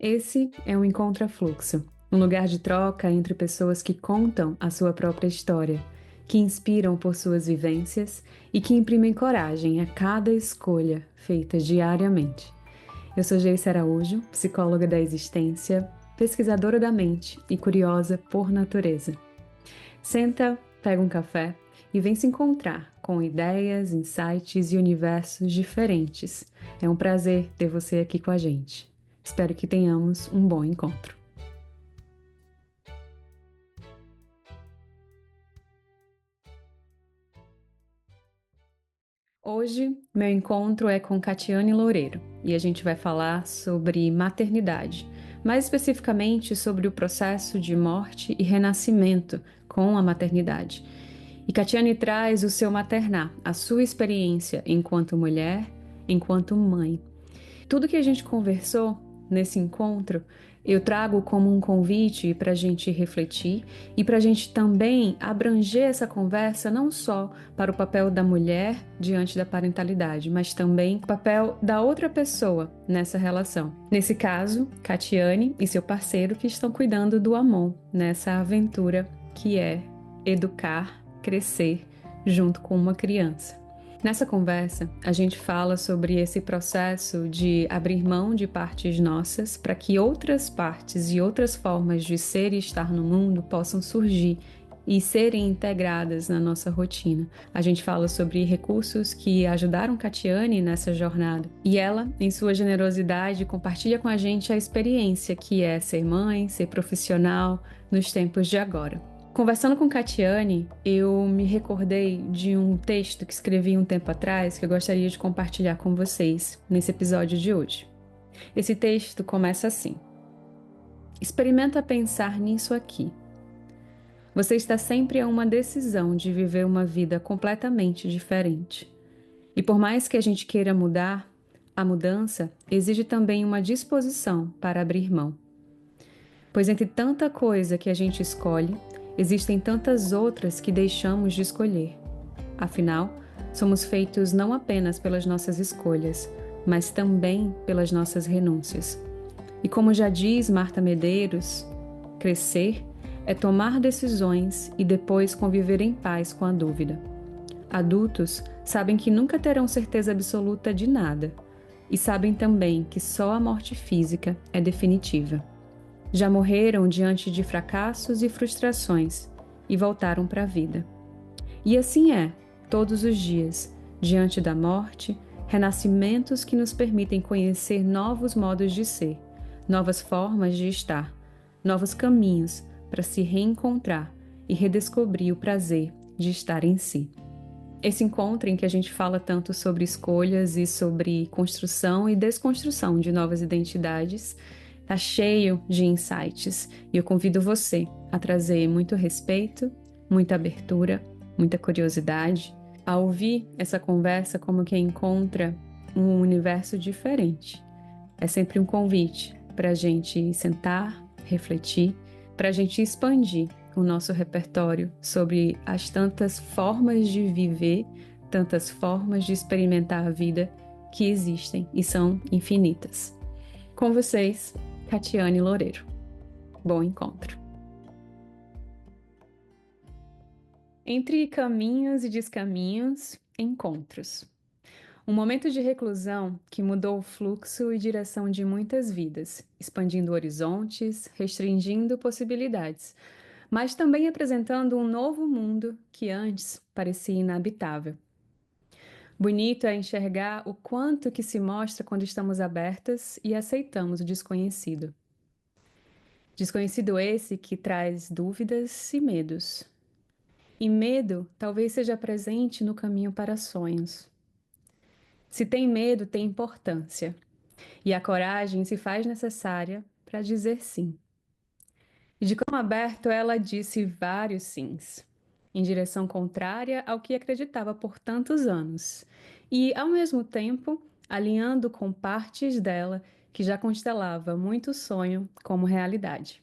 Esse é o Encontra Fluxo, um lugar de troca entre pessoas que contam a sua própria história, que inspiram por suas vivências e que imprimem coragem a cada escolha feita diariamente. Eu sou Geice Araújo, psicóloga da existência, pesquisadora da mente e curiosa por natureza. Senta, pega um café e vem se encontrar com ideias, insights e universos diferentes. É um prazer ter você aqui com a gente. Espero que tenhamos um bom encontro. Hoje, meu encontro é com Catiane Loureiro e a gente vai falar sobre maternidade, mais especificamente sobre o processo de morte e renascimento com a maternidade. E Catiane traz o seu maternar, a sua experiência enquanto mulher, enquanto mãe. Tudo que a gente conversou nesse encontro, eu trago como um convite para a gente refletir e para a gente também abranger essa conversa não só para o papel da mulher diante da parentalidade, mas também o papel da outra pessoa nessa relação. Nesse caso, Catiane e seu parceiro que estão cuidando do Amon nessa aventura que é educar, crescer junto com uma criança. Nessa conversa, a gente fala sobre esse processo de abrir mão de partes nossas para que outras partes e outras formas de ser e estar no mundo possam surgir e serem integradas na nossa rotina. A gente fala sobre recursos que ajudaram Catiane nessa jornada. E ela, em sua generosidade, compartilha com a gente a experiência que é ser mãe, ser profissional nos tempos de agora. Conversando com Catiane, eu me recordei de um texto que escrevi um tempo atrás que eu gostaria de compartilhar com vocês nesse episódio de hoje. Esse texto começa assim: experimenta pensar nisso aqui. Você está sempre a uma decisão de viver uma vida completamente diferente. E por mais que a gente queira mudar, a mudança exige também uma disposição para abrir mão. Pois entre tanta coisa que a gente escolhe, existem tantas outras que deixamos de escolher. Afinal, somos feitos não apenas pelas nossas escolhas, mas também pelas nossas renúncias. E como já diz Marta Medeiros, crescer é tomar decisões e depois conviver em paz com a dúvida. Adultos sabem que nunca terão certeza absoluta de nada e sabem também que só a morte física é definitiva. Já morreram diante de fracassos e frustrações e voltaram para a vida. E assim é, todos os dias, diante da morte, renascimentos que nos permitem conhecer novos modos de ser, novas formas de estar, novos caminhos para se reencontrar e redescobrir o prazer de estar em si. Esse encontro em que a gente fala tanto sobre escolhas e sobre construção e desconstrução de novas identidades está cheio de insights e eu convido você a trazer muito respeito, muita abertura, muita curiosidade, a ouvir essa conversa como quem encontra um universo diferente. É sempre um convite para a gente sentar, refletir, para a gente expandir o nosso repertório sobre as tantas formas de viver, tantas formas de experimentar a vida que existem e são infinitas. Com vocês, Catiane Loureiro. Bom encontro. Entre caminhos e descaminhos, encontros. Um momento de reclusão que mudou o fluxo e direção de muitas vidas, expandindo horizontes, restringindo possibilidades, mas também apresentando um novo mundo que antes parecia inabitável. Bonito é enxergar o quanto que se mostra quando estamos abertas e aceitamos o desconhecido. Desconhecido esse que traz dúvidas e medos. E medo talvez seja presente no caminho para sonhos. Se tem medo, tem importância. E a coragem se faz necessária para dizer sim. E de como aberto ela disse vários sims, em direção contrária ao que acreditava por tantos anos. E, ao mesmo tempo, alinhando com partes dela que já constelava muito sonho como realidade.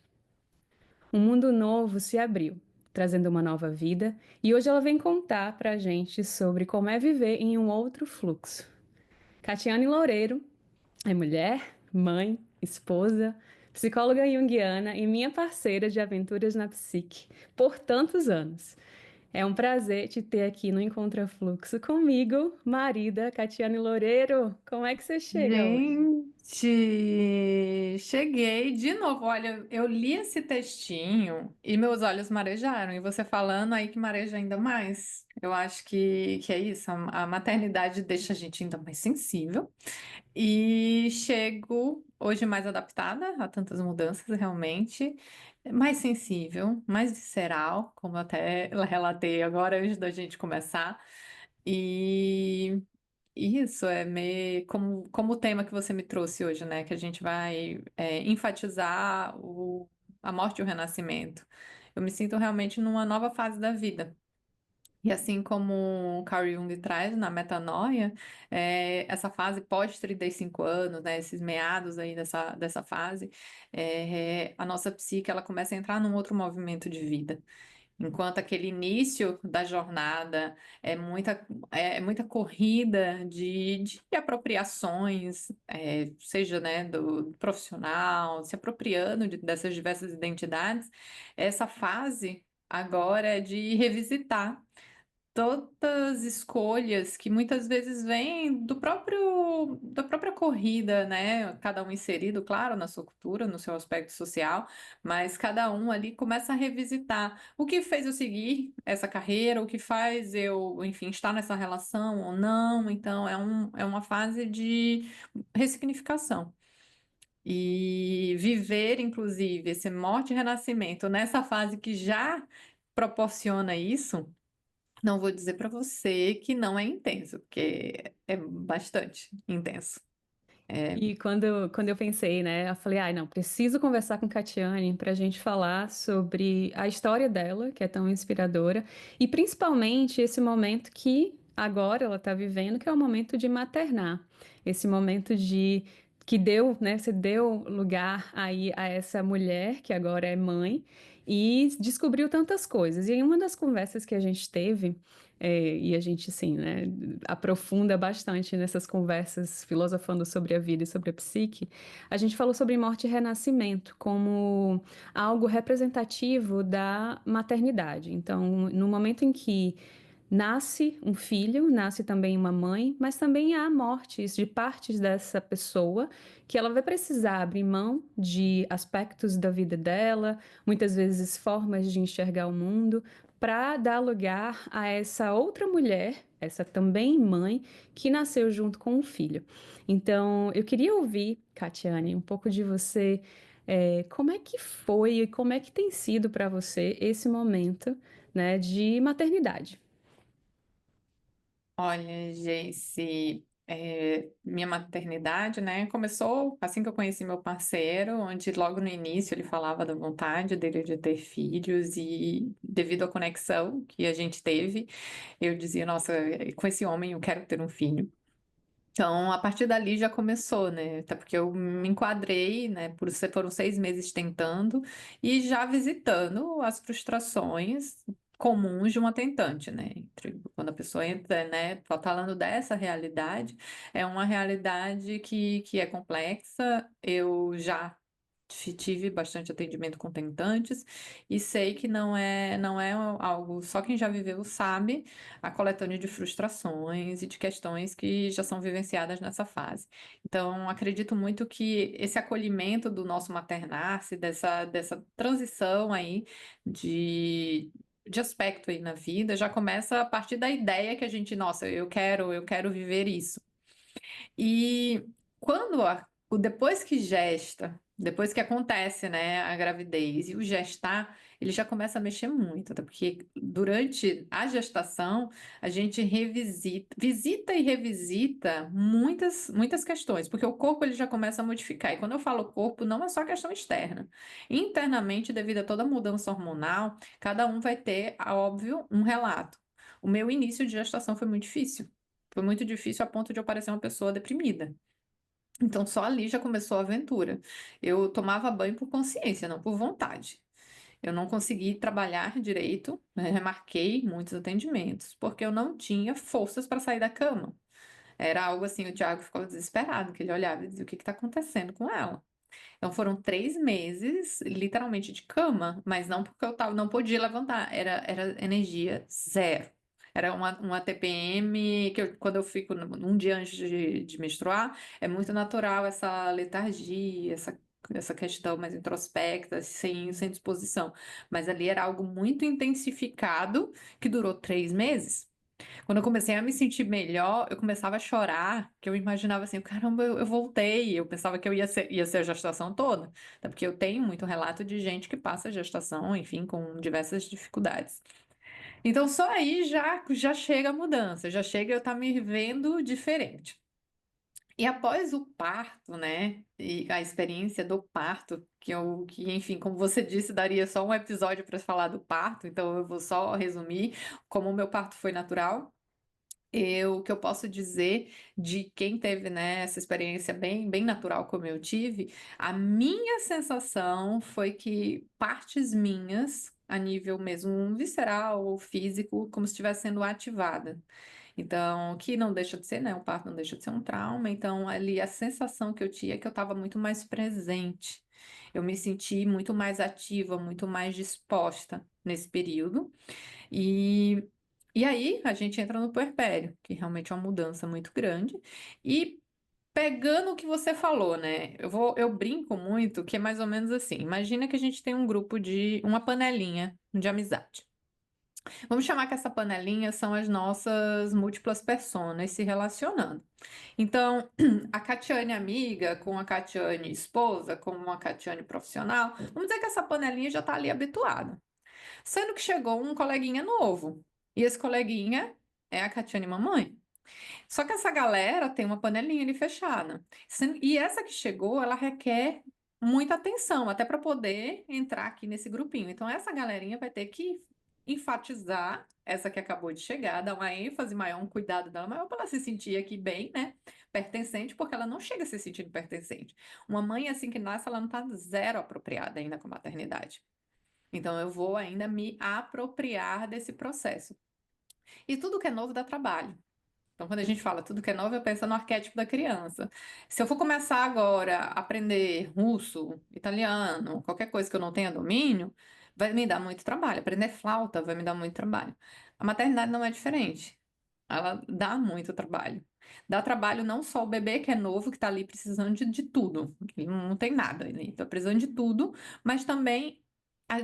Um mundo novo se abriu, trazendo uma nova vida, e hoje ela vem contar pra gente sobre como é viver em um outro fluxo. Catiane Loureiro é mulher, mãe, esposa, psicóloga junguiana e minha parceira de aventuras na psique por tantos anos. É um prazer te ter aqui no Encontra Fluxo comigo, marida Catiane Loureiro. Como é que você chega hoje? Gente, cheguei de novo. Olha, eu li esse textinho e meus olhos marejaram. E você falando aí que mareja ainda mais. Eu acho que é isso. A maternidade deixa a gente ainda mais sensível. E chego hoje mais adaptada a tantas mudanças, realmente. Mais sensível, mais visceral, como eu até relatei agora antes da gente começar. E isso é meio como o tema que você me trouxe hoje, né? Que a gente vai enfatizar a morte e o renascimento. Eu me sinto realmente numa nova fase da vida. E assim como o Carl Jung traz na Metanoia, essa fase pós 35 anos, né, esses meados aí dessa fase, a nossa psique ela começa a entrar num outro movimento de vida. Enquanto aquele início da jornada é muita corrida de apropriações, seja, né, do profissional, se apropriando dessas diversas identidades, essa fase agora é de revisitar todas escolhas que muitas vezes vêm da própria corrida, né? Cada um inserido, claro, na sua cultura, no seu aspecto social, mas cada um ali começa a revisitar o que fez eu seguir essa carreira, o que faz eu, enfim, estar nessa relação ou não. Então, é uma fase de ressignificação. E viver, inclusive, esse morte e renascimento nessa fase que já proporciona isso. Não vou dizer para você que não é intenso, porque é bastante intenso. É, E quando eu pensei, né, eu falei, ai, não, preciso conversar com Catiane para a gente falar sobre a história dela, que é tão inspiradora, e principalmente esse momento que agora ela está vivendo, que é o momento de maternar, esse momento de que deu, né, você deu lugar aí a essa mulher que agora é mãe e descobriu tantas coisas. E em uma das conversas que a gente teve e a gente, sim, né, aprofunda bastante nessas conversas, filosofando sobre a vida e sobre a psique. A gente falou sobre morte e renascimento como algo representativo da maternidade. Então, no momento em que nasce um filho, nasce também uma mãe, mas também há mortes de partes dessa pessoa que ela vai precisar abrir mão de aspectos da vida dela, muitas vezes formas de enxergar o mundo, para dar lugar a essa outra mulher, essa também mãe, que nasceu junto com o filho. Então, eu queria ouvir, Catiane, um pouco de você. Como é que foi e como é que tem sido para você esse momento, né, de maternidade? olha, Geice, minha maternidade, né, começou assim que eu conheci meu parceiro, onde logo no início ele falava da vontade dele de ter filhos e devido à conexão que a gente teve, eu dizia, nossa, com esse homem eu quero ter um filho. Então, a partir dali já começou, né? Até porque eu me enquadrei, né? Foram 6 meses tentando e já visitando as frustrações comuns de uma tentante, né? Quando a pessoa entra, né? Falando dessa realidade, é uma realidade que é complexa. Eu já tive bastante atendimento com tentantes e sei que não é algo, só quem já viveu sabe a coletânea de frustrações e de questões que já são vivenciadas nessa fase. Então, acredito muito que esse acolhimento do nosso maternar-se, dessa transição aí de aspecto aí na vida, já começa a partir da ideia que a gente, nossa, eu quero viver isso. E quando depois que gesta, depois que acontece, né, a gravidez e o gestar, ele já começa a mexer muito, até porque durante a gestação a gente visita e revisita muitas questões, porque o corpo ele já começa a modificar. E quando eu falo corpo, não é só questão externa. Internamente, devido a toda a mudança hormonal, cada um vai ter, óbvio, um relato. O meu início de gestação foi muito difícil. Foi muito difícil a ponto de eu parecer uma pessoa deprimida. Então, só ali já começou a aventura. Eu tomava banho por consciência, não por vontade. Eu não consegui trabalhar direito, né? Remarquei muitos atendimentos, porque eu não tinha forças para sair da cama. Era algo assim, o Thiago ficou desesperado, que ele olhava e dizia, o que que tá acontecendo com ela? Então foram 3 meses, literalmente de cama, mas não porque eu tava, não podia levantar, era energia zero. Era uma TPM que quando eu fico um dia antes de menstruar, é muito natural essa letargia, essa questão mais introspecta, sem disposição. Mas ali era algo muito intensificado que durou 3 meses. Quando eu comecei a me sentir melhor, eu começava a chorar, que eu imaginava assim, caramba, eu voltei. Eu pensava que eu ia ser a gestação toda. Até porque eu tenho muito relato de gente que passa a gestação, enfim, com diversas dificuldades. Então, só aí já chega a mudança, já chega eu estar me vendo diferente. E após o parto, né, e a experiência do parto, enfim, como você disse, daria só um episódio para falar do parto, então eu vou só resumir como o meu parto foi natural. O que eu posso dizer de quem teve, né, essa experiência bem natural como eu tive, a minha sensação foi que partes minhas, a nível mesmo visceral ou físico, como se estivesse sendo ativada. Então, que não deixa de ser, né, um parto não deixa de ser um trauma, então ali a sensação que eu tinha é que eu estava muito mais presente. Eu me senti muito mais ativa, muito mais disposta nesse período. E, e aí a gente entra no puerpério, que realmente é uma mudança muito grande. E pegando o que você falou, né? Eu brinco muito que é mais ou menos assim. Imagina que a gente tem um grupo uma panelinha de amizade. Vamos chamar que essa panelinha são as nossas múltiplas personas se relacionando. Então, a Catiane amiga com a Catiane esposa, com uma Catiane profissional, vamos dizer que essa panelinha já está ali habituada. Sendo que chegou um coleguinha novo. E esse coleguinha é a Catiane mamãe. Só que essa galera tem uma panelinha ali fechada. E essa que chegou, ela requer muita atenção, até para poder entrar aqui nesse grupinho. Então, essa galerinha vai ter que enfatizar essa que acabou de chegar, dar uma ênfase maior, um cuidado dela maior para ela se sentir aqui bem, né? Pertencente, porque ela não chega a se sentindo pertencente. Uma mãe assim que nasce, ela não está zero apropriada ainda com a maternidade. Então, eu vou ainda me apropriar desse processo. E tudo que é novo dá trabalho. Então, quando a gente fala tudo que é novo, eu penso no arquétipo da criança. Se eu for começar agora a aprender russo, italiano, qualquer coisa que eu não tenha domínio, vai me dar muito trabalho. Aprender flauta vai me dar muito trabalho. A maternidade não é diferente. Ela dá muito trabalho. Dá trabalho não só o bebê que é novo, que está ali precisando de tudo. Ele não tem nada, ele está precisando de tudo, mas também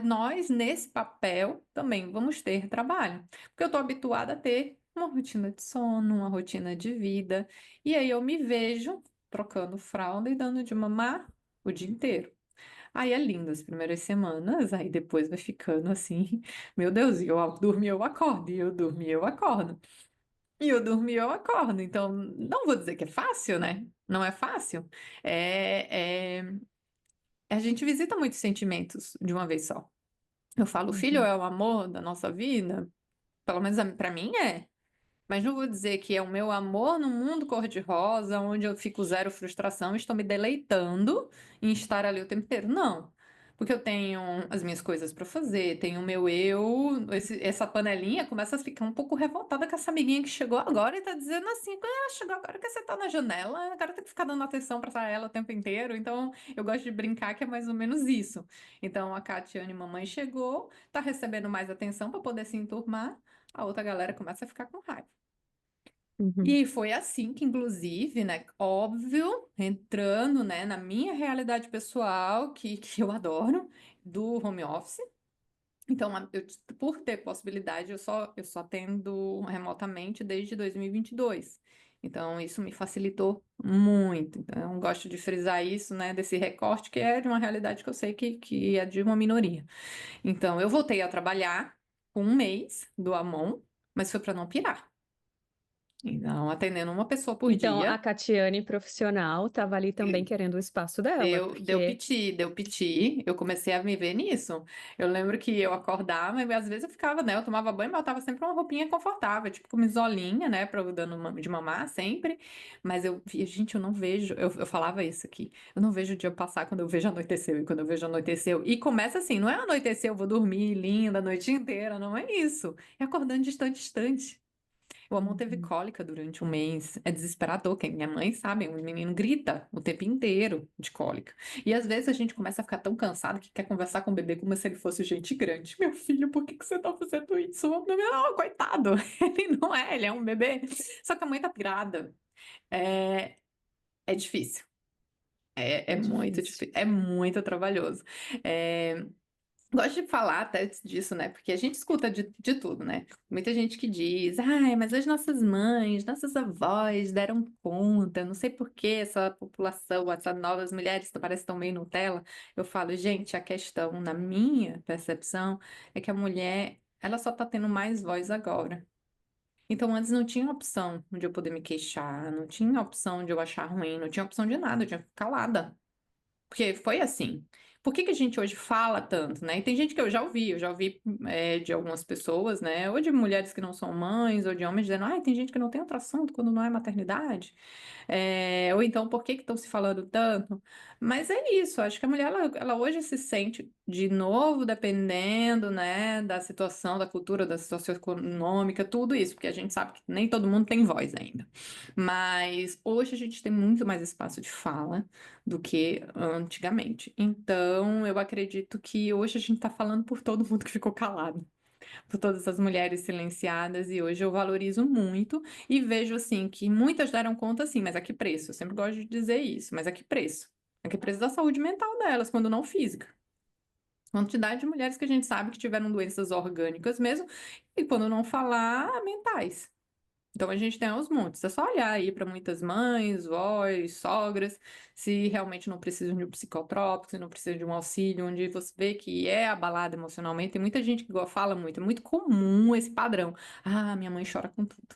nós, nesse papel, também vamos ter trabalho. Porque eu estou habituada a ter uma rotina de sono, uma rotina de vida, e aí eu me vejo trocando fralda e dando de mamar o dia inteiro. Aí é lindo as primeiras semanas, aí depois vai ficando assim, meu Deus, e eu dormi, eu acordo, e eu dormi, eu acordo. E eu dormi, eu acordo. Então, não vou dizer que é fácil, né? Não é fácil. É, é- A gente visita muitos sentimentos de uma vez só. Eu falo, o filho Uhum. é o amor da nossa vida? Pelo menos para mim é. Mas não vou dizer que é o meu amor no mundo cor-de-rosa, onde eu fico zero frustração, estou me deleitando em estar ali o tempo inteiro. Não. Porque eu tenho as minhas coisas para fazer, tenho o meu eu, essa panelinha começa a ficar um pouco revoltada com essa amiguinha que chegou agora e tá dizendo assim: ah, chegou agora que você tá na janela, agora tem que ficar dando atenção para ela o tempo inteiro. Então, eu gosto de brincar que é mais ou menos isso. Então, a Catiane, mamãe, chegou, tá recebendo mais atenção para poder se enturmar, a outra galera começa a ficar com raiva. Uhum. E foi assim que, inclusive, né, óbvio, entrando, né, na minha realidade pessoal, que eu adoro, do home office. Então, por ter possibilidade, eu só atendo remotamente desde 2022. Então, isso me facilitou muito. Então, eu gosto de frisar isso, né, desse recorte, que é de uma realidade que eu sei que é de uma minoria. Então, eu voltei a trabalhar com um mês do Amon, mas foi para não pirar. Então, atendendo uma pessoa por Então, a dia. Catiane profissional estava ali também querendo o espaço dela, Deu porque piti, deu piti. Eu comecei a me ver nisso. Eu lembro que eu acordava e às vezes eu ficava, né? Eu tomava banho, mas eu tava sempre uma roupinha confortável, tipo camisolinha, né? Pra eu dando de mamar sempre. Mas eu via, gente, eu não vejo. Eu falava isso aqui. Eu não vejo o dia passar quando eu vejo anoiteceu. E quando eu vejo anoiteceu. E começa assim, não é anoitecer, eu vou dormir linda a noite inteira. Não é isso. É acordando distante, distante. O amor teve Uhum. cólica durante um mês. É desesperador. Quem minha mãe sabe, o menino grita o tempo inteiro de cólica. E às vezes a gente começa a ficar tão cansado que quer conversar com o bebê como se ele fosse gente grande. Meu filho, por que que você tá fazendo isso? Não, coitado. Ele não é, ele é um bebê. Só que a mãe tá pirada. É, é difícil. É É muito difícil. difícil. É muito trabalhoso. É, gosto de falar até disso, né? Porque a gente escuta de tudo, né? Muita gente que diz, ai, mas as nossas mães, nossas avós deram conta, não sei por que essa população, essas novas mulheres parecem tão meio Nutella. Eu falo, gente, a questão, na minha percepção, é que a mulher, ela só tá tendo mais voz agora. Então, antes não tinha opção de eu poder me queixar, não tinha opção de eu achar ruim, não tinha opção de nada, eu tinha que ficar calada. Porque foi assim. Por que que a gente hoje fala tanto, né? E tem gente que eu já ouvi de algumas pessoas, né? Ou de mulheres que não são mães, ou de homens dizendo, ai, tem gente que não tem outro assunto quando não é maternidade. Ou então, por que que estão se falando tanto? Mas é isso, acho que a mulher, ela hoje se sente, de novo, dependendo, né, da situação, da cultura, da situação econômica, tudo isso, porque a gente sabe que nem todo mundo tem voz ainda. Mas hoje a gente tem muito mais espaço de fala do que antigamente. Então, eu acredito que hoje a gente está falando por todo mundo que ficou calado, por todas as mulheres silenciadas, e hoje eu valorizo muito e vejo assim que muitas deram conta assim, mas a que preço? Eu sempre gosto de dizer isso, mas a que preço? A que preço da saúde mental delas, quando não física. Quantidade de mulheres que a gente sabe que tiveram doenças orgânicas mesmo, e quando não falar, mentais. Então a gente tem aos montes. É só olhar aí para muitas mães, vós, sogras, se realmente não precisam de um psicotrópico, se não precisam de um auxílio, onde você vê que é abalada emocionalmente. Tem muita gente que fala muito, é muito comum esse padrão. Ah, minha mãe chora com tudo.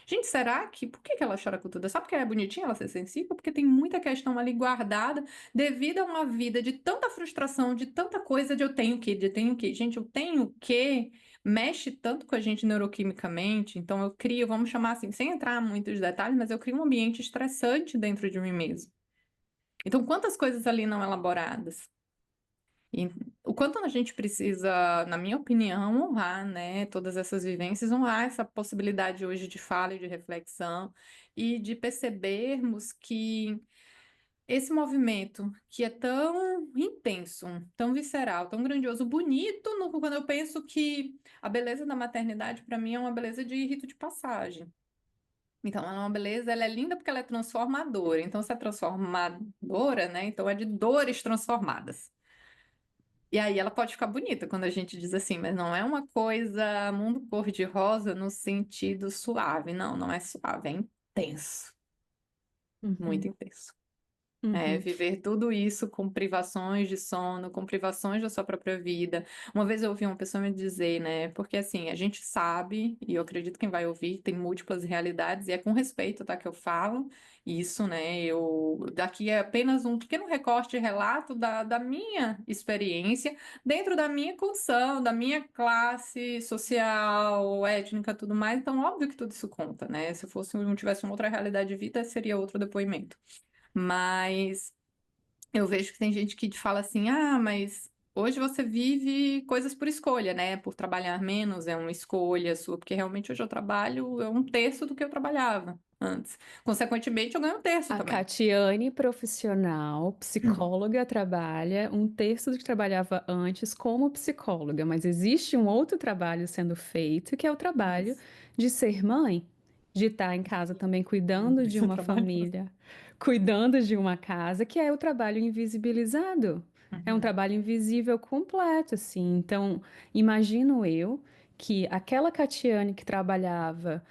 Gente, será que por que que ela chora com tudo? É só porque ela é bonitinha, ela ser sensível? Porque tem muita questão ali guardada devido a uma vida de tanta frustração, de tanta coisa de eu tenho que, de tenho que. Gente, eu tenho que mexe tanto com a gente neuroquimicamente, então eu crio, vamos chamar assim, sem entrar em muitos detalhes, mas eu crio um ambiente estressante dentro de mim mesmo. Então, quantas coisas ali não elaboradas? E o quanto a gente precisa, na minha opinião, honrar, né, todas essas vivências, honrar essa possibilidade hoje de fala e de reflexão e de percebermos que esse movimento que é tão intenso, tão visceral, tão grandioso, bonito, quando eu penso que a beleza da maternidade para mim é uma beleza de rito de passagem. Então, ela é uma beleza, ela é linda porque ela é transformadora. Então, se é transformadora, né? Então é de dores transformadas. E aí ela pode ficar bonita quando a gente diz assim, mas não é uma coisa mundo cor-de-rosa no sentido suave. Não, não é suave, é intenso, muito Uhum. intenso. É, Uhum. viver tudo isso com privações de sono, com privações da sua própria vida. Uma vez eu ouvi uma pessoa me dizer, né? Porque assim, a gente sabe, e eu acredito que quem vai ouvir tem múltiplas realidades, e é com respeito, tá, que eu falo isso, né? Eu daqui é apenas um pequeno recorte de relato da minha experiência dentro da minha condição, da minha classe social, étnica, tudo mais. Então, óbvio que tudo isso conta, né? Se fosse, não tivesse uma outra realidade de vida, seria outro depoimento. Mas eu vejo que tem gente que fala assim: ah, mas hoje você vive coisas por escolha, né? Por trabalhar menos é uma escolha sua, porque realmente hoje eu trabalho é um terço do que eu trabalhava antes. Consequentemente, eu ganho um terço A também. Catiane, profissional, psicóloga, trabalha um terço do que trabalhava antes como psicóloga, mas existe um outro trabalho sendo feito, que é o trabalho Isso. de ser mãe, de estar em casa também cuidando de Isso uma trabalhando. família, cuidando de uma casa, que é o trabalho invisibilizado. É um Uhum. trabalho invisível completo, assim. Então, imagino eu que aquela Catiane que trabalhava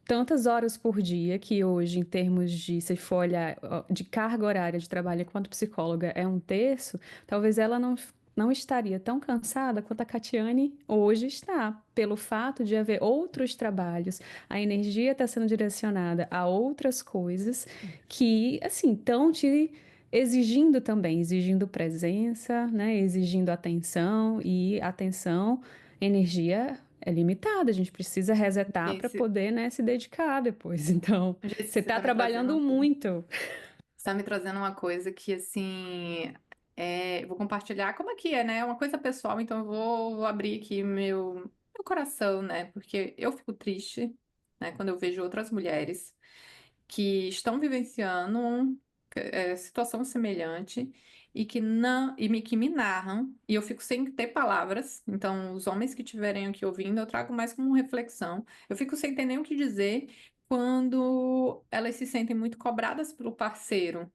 tantas horas por dia, que hoje, em termos de, se for olhar, ó, de carga horária de trabalho enquanto psicóloga é um terço, talvez ela não estaria tão cansada quanto a Catiane hoje está, pelo fato de haver outros trabalhos, a energia está sendo direcionada a outras coisas que, assim, estão te exigindo também, exigindo presença, né, exigindo atenção e atenção, energia é limitada, a gente precisa resetar para Esse, poder, né, se dedicar depois. Então, esse você você está tá me trazendo trabalhando uma coisa. muito. Você tá me trazendo uma coisa que, assim, eu vou compartilhar como é que é, né? É uma coisa pessoal, então eu vou abrir aqui meu coração, né? Porque eu fico triste, né, quando eu vejo outras mulheres que estão vivenciando situação semelhante e que me narram, e eu fico sem ter palavras. Então, os homens que estiverem aqui ouvindo, eu trago mais como reflexão. Eu fico sem ter nem o que dizer quando elas se sentem muito cobradas pelo parceiro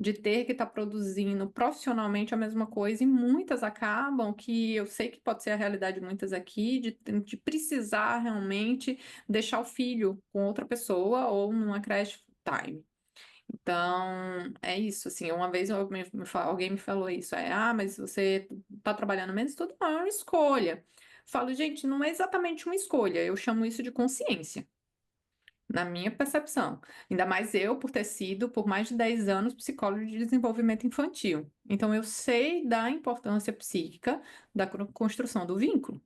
de ter que estar produzindo profissionalmente a mesma coisa, e muitas acabam, que eu sei que pode ser a realidade de muitas aqui, de precisar realmente deixar o filho com outra pessoa ou numa creche full-time. Então, é isso, assim, uma vez alguém me falou isso, mas você tá trabalhando menos, tudo não, é uma escolha. Falo, gente, não é exatamente uma escolha, eu chamo isso de consciência, na minha percepção. Ainda mais eu, por ter sido, por mais de 10 anos, psicólogo de desenvolvimento infantil. Então, eu sei da importância psíquica da construção do vínculo.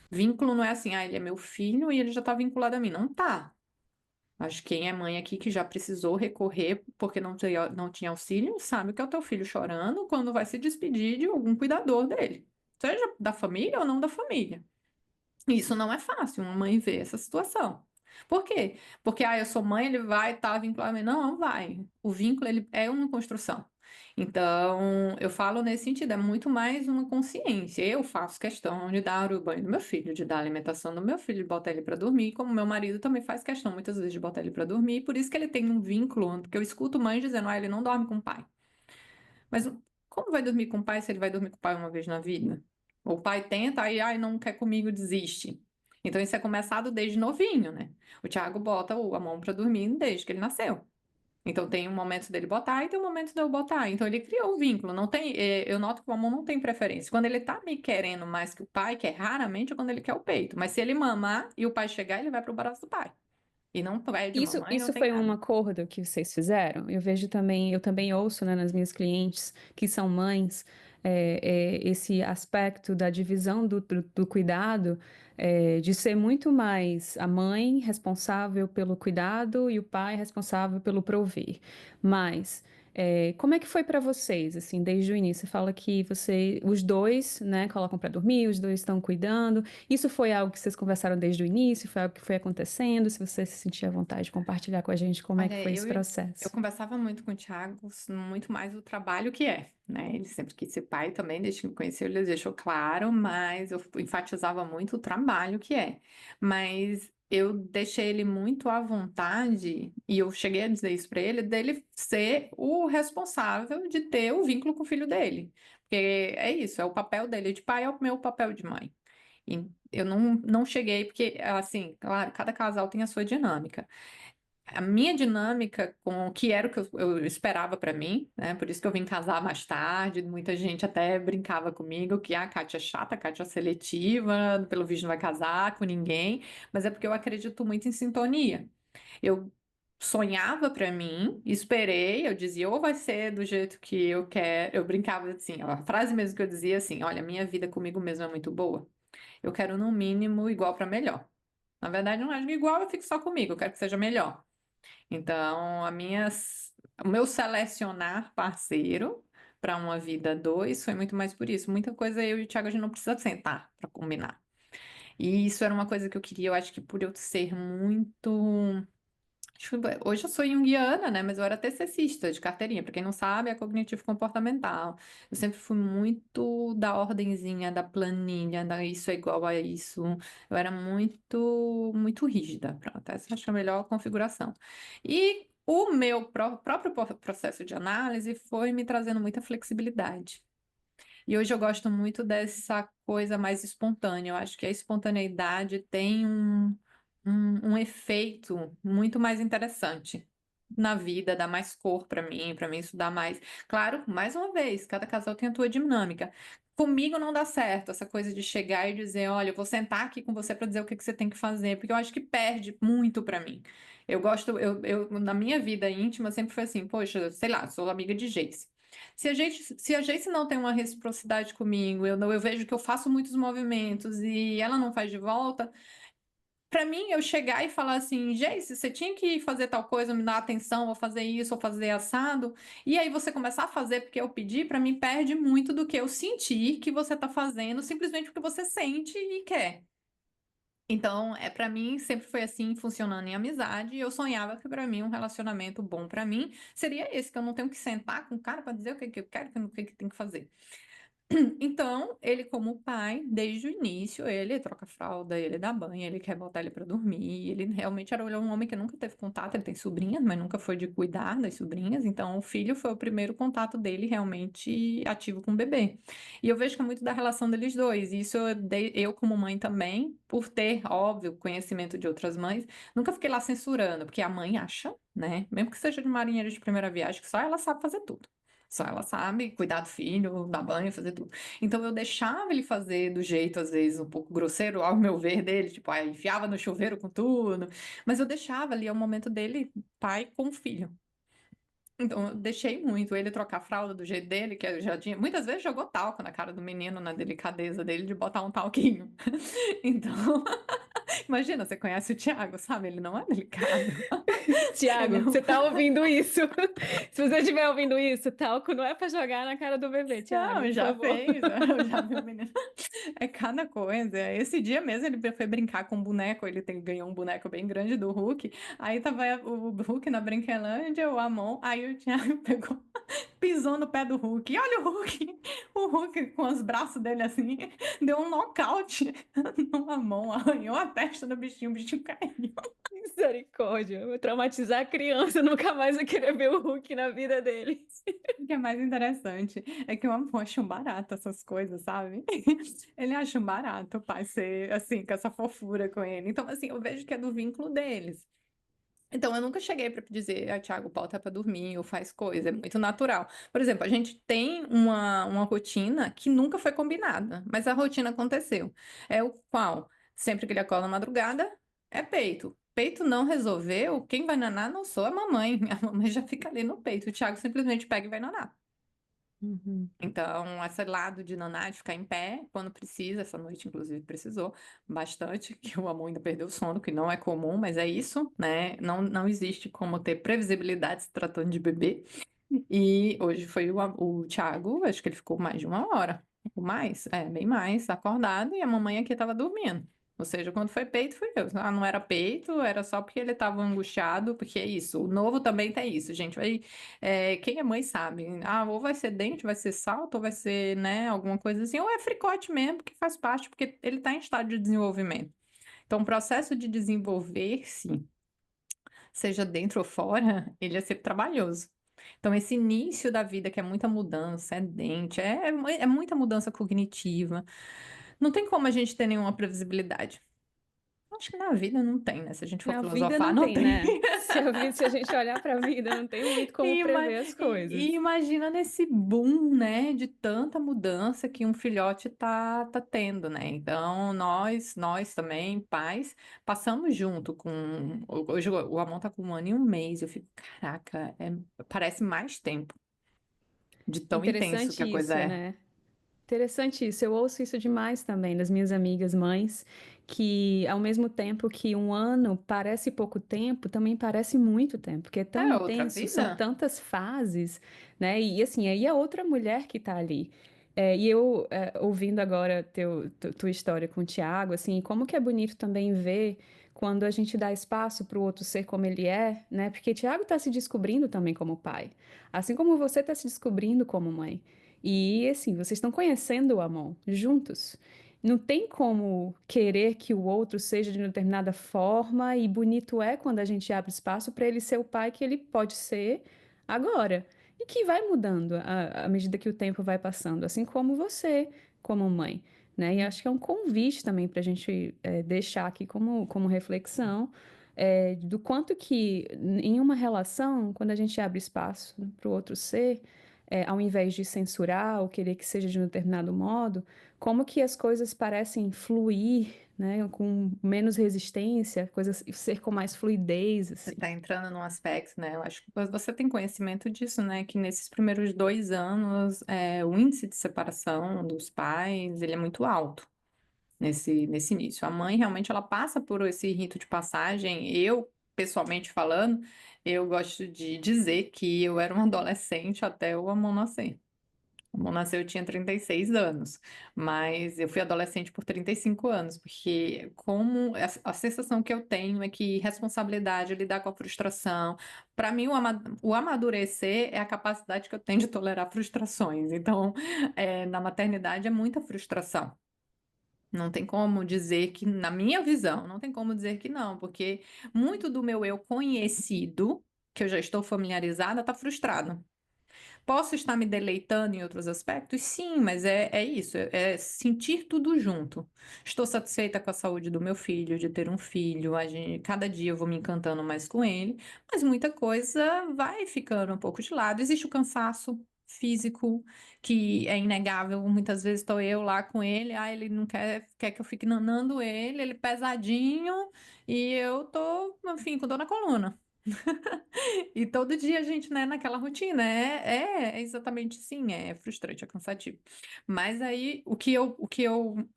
Vínculo não é assim, ele é meu filho e ele já está vinculado a mim. Não tá. Acho que quem é mãe aqui que já precisou recorrer porque não tinha auxílio, sabe que é o teu filho chorando quando vai se despedir de algum cuidador dele. Seja da família ou não da família. Isso não é fácil, uma mãe ver essa situação. Por quê? Porque, eu sou mãe, ele vai estar vinculado a mim. Não, não vai. O vínculo, ele é uma construção. Então, eu falo nesse sentido, é muito mais uma consciência. Eu faço questão de dar o banho do meu filho, de dar a alimentação do meu filho, de botar ele para dormir, como meu marido também faz questão muitas vezes de botar ele para dormir, por isso que ele tem um vínculo, porque eu escuto mães dizendo, ele não dorme com o pai. Mas como vai dormir com o pai se ele vai dormir com o pai uma vez na vida? O pai tenta, aí, não quer comigo, desiste. Então isso é começado desde novinho, né? O Thiago bota a mão pra dormir desde que ele nasceu. Então tem um momento dele botar e tem um momento de eu botar. Então ele criou o vínculo. Não tem, eu noto que o amor não tem preferência. Quando ele tá me querendo mais que o pai, que é raramente é quando ele quer o peito. Mas se ele mamar e o pai chegar, ele vai pro braço do pai. E não pede mamãe, não Isso tem foi um nada. acordo que vocês fizeram? Eu vejo também, eu também ouço, né, nas minhas clientes que são mães, esse aspecto da divisão do cuidado, de ser muito mais a mãe responsável pelo cuidado e o pai responsável pelo prover. Mas como é que foi para vocês, assim, desde o início? Você fala que os dois, né, colocam para dormir, os dois estão cuidando. Isso foi algo que vocês conversaram desde o início? Foi algo que foi acontecendo? Se você se sentir à vontade de compartilhar com a gente como é que Olha, foi esse eu processo. conversava muito com o Thiago, muito mais o trabalho que é, né? Ele sempre quis ser pai também, desde que me conheceu, ele deixou claro, mas eu enfatizava muito o trabalho que é. Mas eu deixei ele muito à vontade, e eu cheguei a dizer isso para ele, dele ser o responsável de ter o vínculo com o filho dele. Porque é isso, é o papel dele de pai, é o meu papel de mãe. E eu não cheguei, porque, assim, claro, cada casal tem a sua dinâmica. A minha dinâmica com o que era o que eu esperava pra mim, né? Por isso que eu vim casar mais tarde. Muita gente até brincava comigo que a Kátia é chata, a Kátia é seletiva, pelo visto não vai casar com ninguém, mas é porque eu acredito muito em sintonia. Eu sonhava pra mim, esperei, eu dizia, ou vai ser do jeito que eu quero. Eu brincava assim, ó, a frase mesmo que eu dizia assim: olha, minha vida comigo mesma é muito boa. Eu quero no mínimo igual pra melhor. Na verdade, não acho que igual eu fico só comigo, eu quero que seja melhor. Então, o meu selecionar parceiro para uma vida a dois foi muito mais por isso. Muita coisa eu e o Thiago a gente não precisa sentar para combinar. E isso era uma coisa que eu queria, eu acho que por eu ser muito. Hoje eu sou junguiana, né? Mas eu era TCCista de carteirinha. Para quem não sabe, é cognitivo comportamental. Eu sempre fui muito da ordenzinha, da planilha, da isso é igual a isso. Eu era muito rígida. Pronto, essa acho que é a melhor configuração. E o meu próprio processo de análise foi me trazendo muita flexibilidade. E hoje eu gosto muito dessa coisa mais espontânea. Eu acho que a espontaneidade tem um efeito muito mais interessante na vida, dá mais cor para mim isso dá mais. Claro, mais uma vez, cada casal tem a tua dinâmica. Comigo não dá certo essa coisa de chegar e dizer, olha, eu vou sentar aqui com você para dizer o que que você tem que fazer, porque eu acho que perde muito para mim. Eu gosto, na minha vida íntima sempre foi assim, poxa, sei lá, sou amiga de Jace. Se a Jace não tem uma reciprocidade comigo, eu vejo que eu faço muitos movimentos e ela não faz de volta, para mim eu chegar e falar assim, Jace, você tinha que fazer tal coisa, me dar atenção, ou fazer isso, ou fazer assado, e aí você começar a fazer porque eu pedi, para mim perde muito do que eu sentir que você tá fazendo, simplesmente porque você sente e quer. Então, para mim sempre foi assim, funcionando em amizade, e eu sonhava que para mim um relacionamento bom para mim seria esse, que eu não tenho que sentar com o cara para dizer o que que eu quero, o que que tem que fazer. Então, ele como pai, desde o início, ele troca fralda, ele dá banho, ele quer botar ele para dormir, ele realmente era um homem que nunca teve contato, ele tem sobrinhas, mas nunca foi de cuidar das sobrinhas, então o filho foi o primeiro contato dele realmente ativo com o bebê. E eu vejo que é muito da relação deles dois, e isso eu como mãe também, por ter, óbvio, conhecimento de outras mães, nunca fiquei lá censurando, porque a mãe acha, né, mesmo que seja de marinheiro de primeira viagem, que só ela sabe fazer tudo. Só ela sabe cuidar do filho, dar banho, fazer tudo. Então eu deixava ele fazer do jeito, às vezes, um pouco grosseiro, ao meu ver dele, tipo, aí enfiava no chuveiro com tudo. Mas eu deixava ali, é o momento dele, pai com o filho. Então eu deixei muito ele trocar a fralda do jeito dele, que eu já tinha. Muitas vezes jogou talco na cara do menino, na delicadeza dele de botar um talquinho. Então, imagina, você conhece o Thiago, sabe? Ele não é delicado. Ele é Tiago, um você tá ouvindo isso? Se você estiver ouvindo isso, talco não é pra jogar na cara do bebê, Tiago, Não, por já favor. fez, eu já vi o menino. É cada coisa. Esse dia mesmo ele foi brincar com um boneco, ganhou um boneco bem grande do Hulk. Aí tava o Hulk na Brinquelândia, o Amon, aí o Thiago pegou, pisou no pé do Hulk. E olha o Hulk com os braços dele assim, deu um nocaute no Amon, arranhou a testa do bichinho, o bichinho caiu. Misericórdia, vou traumatizar a criança, nunca mais vai querer ver o Hulk na vida dele. O que é mais interessante é que o Amon acha um barato essas coisas, sabe? Ele acha um barato o pai ser assim, com essa fofura com ele. Então, assim, eu vejo que é do vínculo deles. Então, eu nunca cheguei para dizer, Thiago, bota para dormir ou faz coisa, é muito natural. Por exemplo, a gente tem uma rotina que nunca foi combinada, mas a rotina aconteceu. É o qual, sempre que ele acorda na madrugada, é peito. Peito não resolveu, quem vai nanar não sou a mamãe. A mamãe já fica ali no peito. O Thiago simplesmente pega e vai nanar. Uhum. Então, esse lado de naná, de ficar em pé, quando precisa, essa noite, inclusive, precisou bastante, que o amor ainda perdeu o sono, que não é comum, mas é isso, né? Não existe como ter previsibilidade se tratando de bebê. E hoje foi o Thiago, acho que ele ficou mais de uma hora, ou mais, bem mais, acordado, e a mamãe aqui estava dormindo. Ou seja, quando foi peito, foi eu. Ah, não era peito, era só porque ele estava angustiado, porque é isso. O novo também tem isso, gente. Quem é mãe sabe. Ah, ou vai ser dente, vai ser salto, ou vai ser, né, alguma coisa assim, ou é fricote mesmo, que faz parte, porque ele está em estado de desenvolvimento. Então, o processo de desenvolver-se, seja dentro ou fora, ele é sempre trabalhoso. Então, esse início da vida, que é muita mudança, é dente, é muita mudança cognitiva. Não tem como a gente ter nenhuma previsibilidade. Acho que na vida não tem, né? Se a gente for Na vida filosofar, não não tem, tem. né? Se a gente olhar para a vida, não tem muito como prever as E coisas. imagina nesse boom, né, de tanta mudança que um filhote tá tendo, né? Então, nós também, pais, passamos junto com. Hoje o Amon tá com 1 ano e 1 mês. Eu fico, caraca, parece mais tempo de tão intenso que Interessante a coisa isso, é. né? Interessante isso. Eu ouço isso demais também das minhas amigas mães, que ao mesmo tempo que 1 ano parece pouco tempo, também parece muito tempo, porque é tão É outra intenso, são vida. tantas fases, né? E assim, aí a outra mulher que tá ali. E eu, ouvindo agora tua história com o Tiago, assim, como que é bonito também ver quando a gente dá espaço para o outro ser como ele é, né? Porque Tiago está se descobrindo também como pai, assim como você está se descobrindo como mãe. E assim, vocês estão conhecendo o Amon juntos. Não tem como querer que o outro seja de uma determinada forma, e bonito é quando a gente abre espaço para ele ser o pai que ele pode ser agora. E que vai mudando à medida que o tempo vai passando, assim como você, como mãe, né? E acho que é um convite também para a gente deixar aqui como reflexão, do quanto que em uma relação, quando a gente abre espaço para o outro ser, ao invés de censurar ou querer que seja de um determinado modo, como que as coisas parecem fluir, né, com menos resistência, coisas ser com mais fluidez, Você assim. está entrando num aspecto, né? Eu acho que você tem conhecimento disso, né? Que nesses primeiros 2 anos, o índice de separação dos pais, ele é muito alto nesse início. A mãe realmente ela passa por esse rito de passagem. Eu, pessoalmente falando, eu gosto de dizer que eu era uma adolescente até o Amon nascer. Bom, nasceu, eu tinha 36 anos, mas eu fui adolescente por 35 anos, porque como a sensação que eu tenho é que responsabilidade, lidar com a frustração, para mim o amadurecer é a capacidade que eu tenho de tolerar frustrações. Então, na maternidade é muita frustração. Não tem como dizer que, na minha visão, não tem como dizer que não, porque muito do meu eu conhecido, que eu já estou familiarizada, está frustrado. Posso estar me deleitando em outros aspectos? Sim, mas é isso, é sentir tudo junto. Estou satisfeita com a saúde do meu filho, de ter um filho, cada dia eu vou me encantando mais com ele, mas muita coisa vai ficando um pouco de lado. Existe o cansaço físico, que é inegável, muitas vezes estou eu lá com ele, ele não quer que eu fique nanando ele pesadinho, e eu tô, enfim, com dor na coluna. E todo dia a gente, né, naquela rotina, é exatamente sim, é frustrante, é cansativo. Mas aí,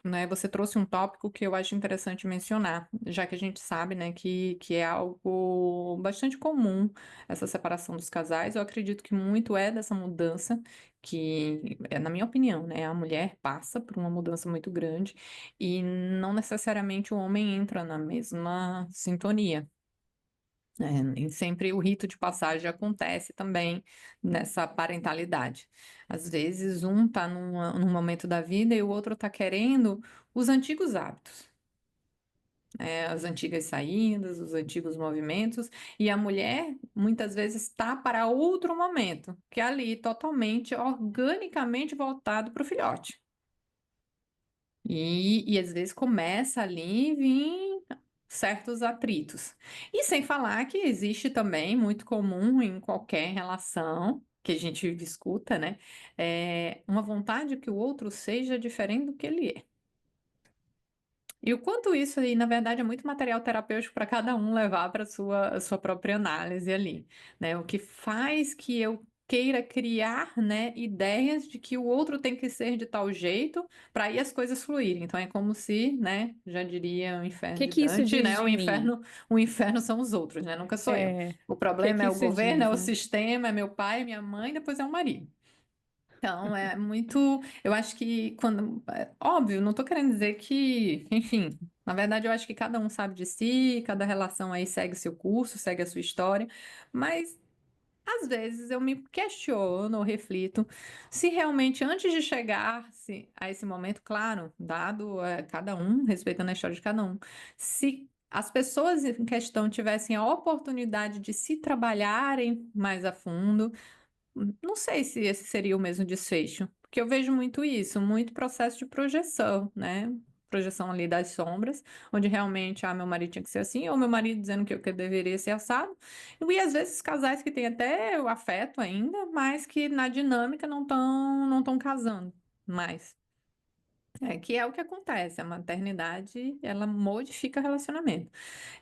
né, você trouxe um tópico que eu acho interessante mencionar, já que a gente sabe, né, que é algo bastante comum, essa separação dos casais, eu acredito que muito é dessa mudança, que, na minha opinião, né, a mulher passa por uma mudança muito grande, e não necessariamente o homem entra na mesma sintonia. Nem sempre o rito de passagem acontece também nessa parentalidade. Às vezes, um está num momento da vida e o outro está querendo os antigos hábitos, as antigas saídas, os antigos movimentos, e a mulher muitas vezes está para outro momento, que é ali totalmente organicamente voltado para o filhote. E às vezes começa ali vir certos atritos. E sem falar que existe também, muito comum em qualquer relação que a gente discuta, né? Uma vontade que o outro seja diferente do que ele é. E o quanto isso aí, na verdade, é muito material terapêutico para cada um levar para a sua própria análise ali, né? O que faz que eu queira criar, né, ideias de que o outro tem que ser de tal jeito para aí as coisas fluírem. Então é como se, né, já diria o O inferno que de que isso Dante, diz né? de mim? O inferno são os outros, né? Nunca sou eu. É, o O que problema que é o isso governo, é diz, o né? sistema, é meu pai, minha mãe, depois é o marido. Então, é muito. Eu acho que quando. Óbvio, não estou querendo dizer que. Enfim, na verdade, eu acho que cada um sabe de si, cada relação aí segue seu curso, segue a sua história, mas às vezes eu me questiono ou reflito se realmente antes de chegar a esse momento, claro, dado cada um, respeitando a história de cada um, se as pessoas em questão tivessem a oportunidade de se trabalharem mais a fundo. Não sei se esse seria o mesmo desfecho, porque eu vejo muito isso, muito processo de projeção, né? Projeção ali das sombras, onde realmente, meu marido tinha que ser assim, ou meu marido dizendo que eu deveria ser assado. E às vezes casais que têm até o afeto ainda, mas que na dinâmica não estão casando mais. Que é o que acontece, a maternidade, ela modifica o relacionamento.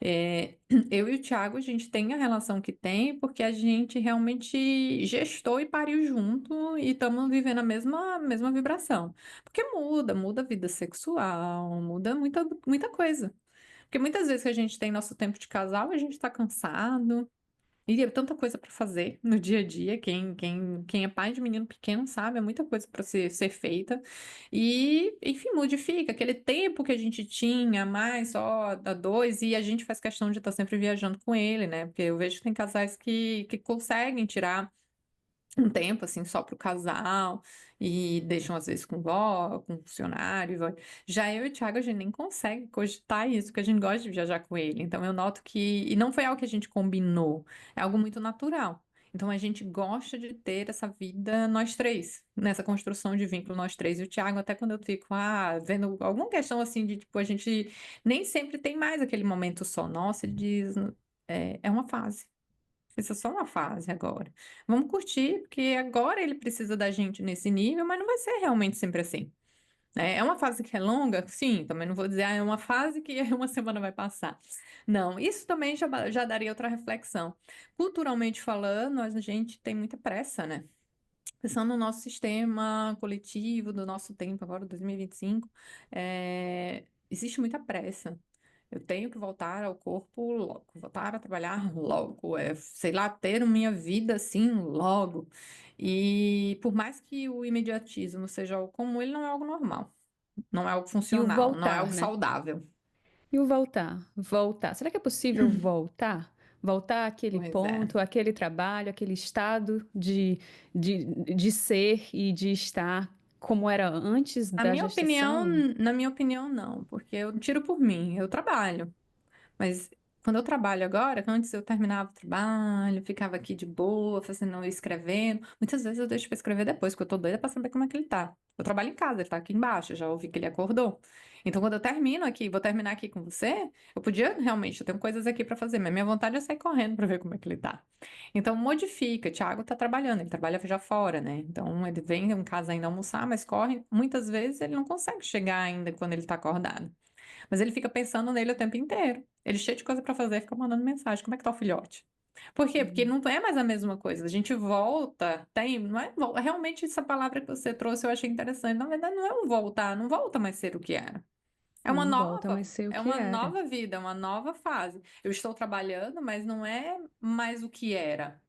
É, eu e o Thiago, a gente tem a relação que tem porque a gente realmente gestou e pariu junto e estamos vivendo a mesma vibração. Porque muda a vida sexual, muda muita, muita coisa. Porque muitas vezes que a gente tem nosso tempo de casal, a gente está cansado, e é tanta coisa para fazer no dia a dia. Quem é pai de menino pequeno sabe, é muita coisa para ser feita. E, enfim, modifica aquele tempo que a gente tinha, mais só a dois, e a gente faz questão de estar sempre viajando com ele, né? Porque eu vejo que tem casais que conseguem tirar um tempo assim só para o casal e deixam às vezes com vó, com funcionário. Já eu e o Thiago, a gente nem consegue cogitar isso, porque a gente gosta de viajar com ele. Então eu noto que, e não foi algo que a gente combinou, é algo muito natural. Então a gente gosta de ter essa vida nós três, nessa construção de vínculo nós três. E o Thiago, até quando eu fico vendo alguma questão assim de tipo, a gente nem sempre tem mais aquele momento só. Nossa, ele diz, é uma fase. Isso é só uma fase agora. Vamos curtir, porque agora ele precisa da gente nesse nível, mas não vai ser realmente sempre assim. É uma fase que é longa? Sim, também não vou dizer, é uma fase que uma semana vai passar. Não, isso também já daria outra reflexão. Culturalmente falando, a gente tem muita pressa, né? Pensando no nosso sistema coletivo, do nosso tempo, agora 2025, existe muita pressa. Eu tenho que voltar ao corpo logo, voltar a trabalhar logo, sei lá, ter minha vida assim logo. E por mais que o imediatismo seja algo comum, ele não é algo normal, não é algo E o funcional, não é algo voltar, né? saudável. E o voltar? Voltar. Será que é possível voltar? Voltar àquele Pois é. ponto, àquele trabalho, aquele estado de ser e de estar como era antes A da minha opinião, gestação? na minha opinião, não, porque eu tiro por mim, eu trabalho. Mas quando eu trabalho agora, antes eu terminava o trabalho, ficava aqui de boa, fazendo, escrevendo. Muitas vezes eu deixo para escrever depois, porque eu tô doida para saber como é que ele tá. Eu trabalho em casa, ele tá aqui embaixo, eu já ouvi que ele acordou. Então, quando eu termino aqui, vou terminar aqui com você, eu podia realmente, eu tenho coisas aqui para fazer, mas minha vontade é sair correndo para ver como é que ele tá. Então, modifica. Thiago tá trabalhando, ele trabalha já fora, né? Então, ele vem em casa ainda almoçar, mas corre. Muitas vezes ele não consegue chegar ainda quando ele tá acordado. Mas ele fica pensando nele o tempo inteiro. Ele cheio de coisa pra fazer, fica mandando mensagem. Como é que tá o filhote? Por quê? Porque Uhum. não é mais a mesma coisa. A gente volta, tem, não é, realmente essa palavra que você trouxe eu achei interessante. Na verdade, não é um voltar, não volta mais a ser o que era. Não volta mais ser o É que uma era. nova vida, é uma nova fase. Eu estou trabalhando, mas não é mais o que era.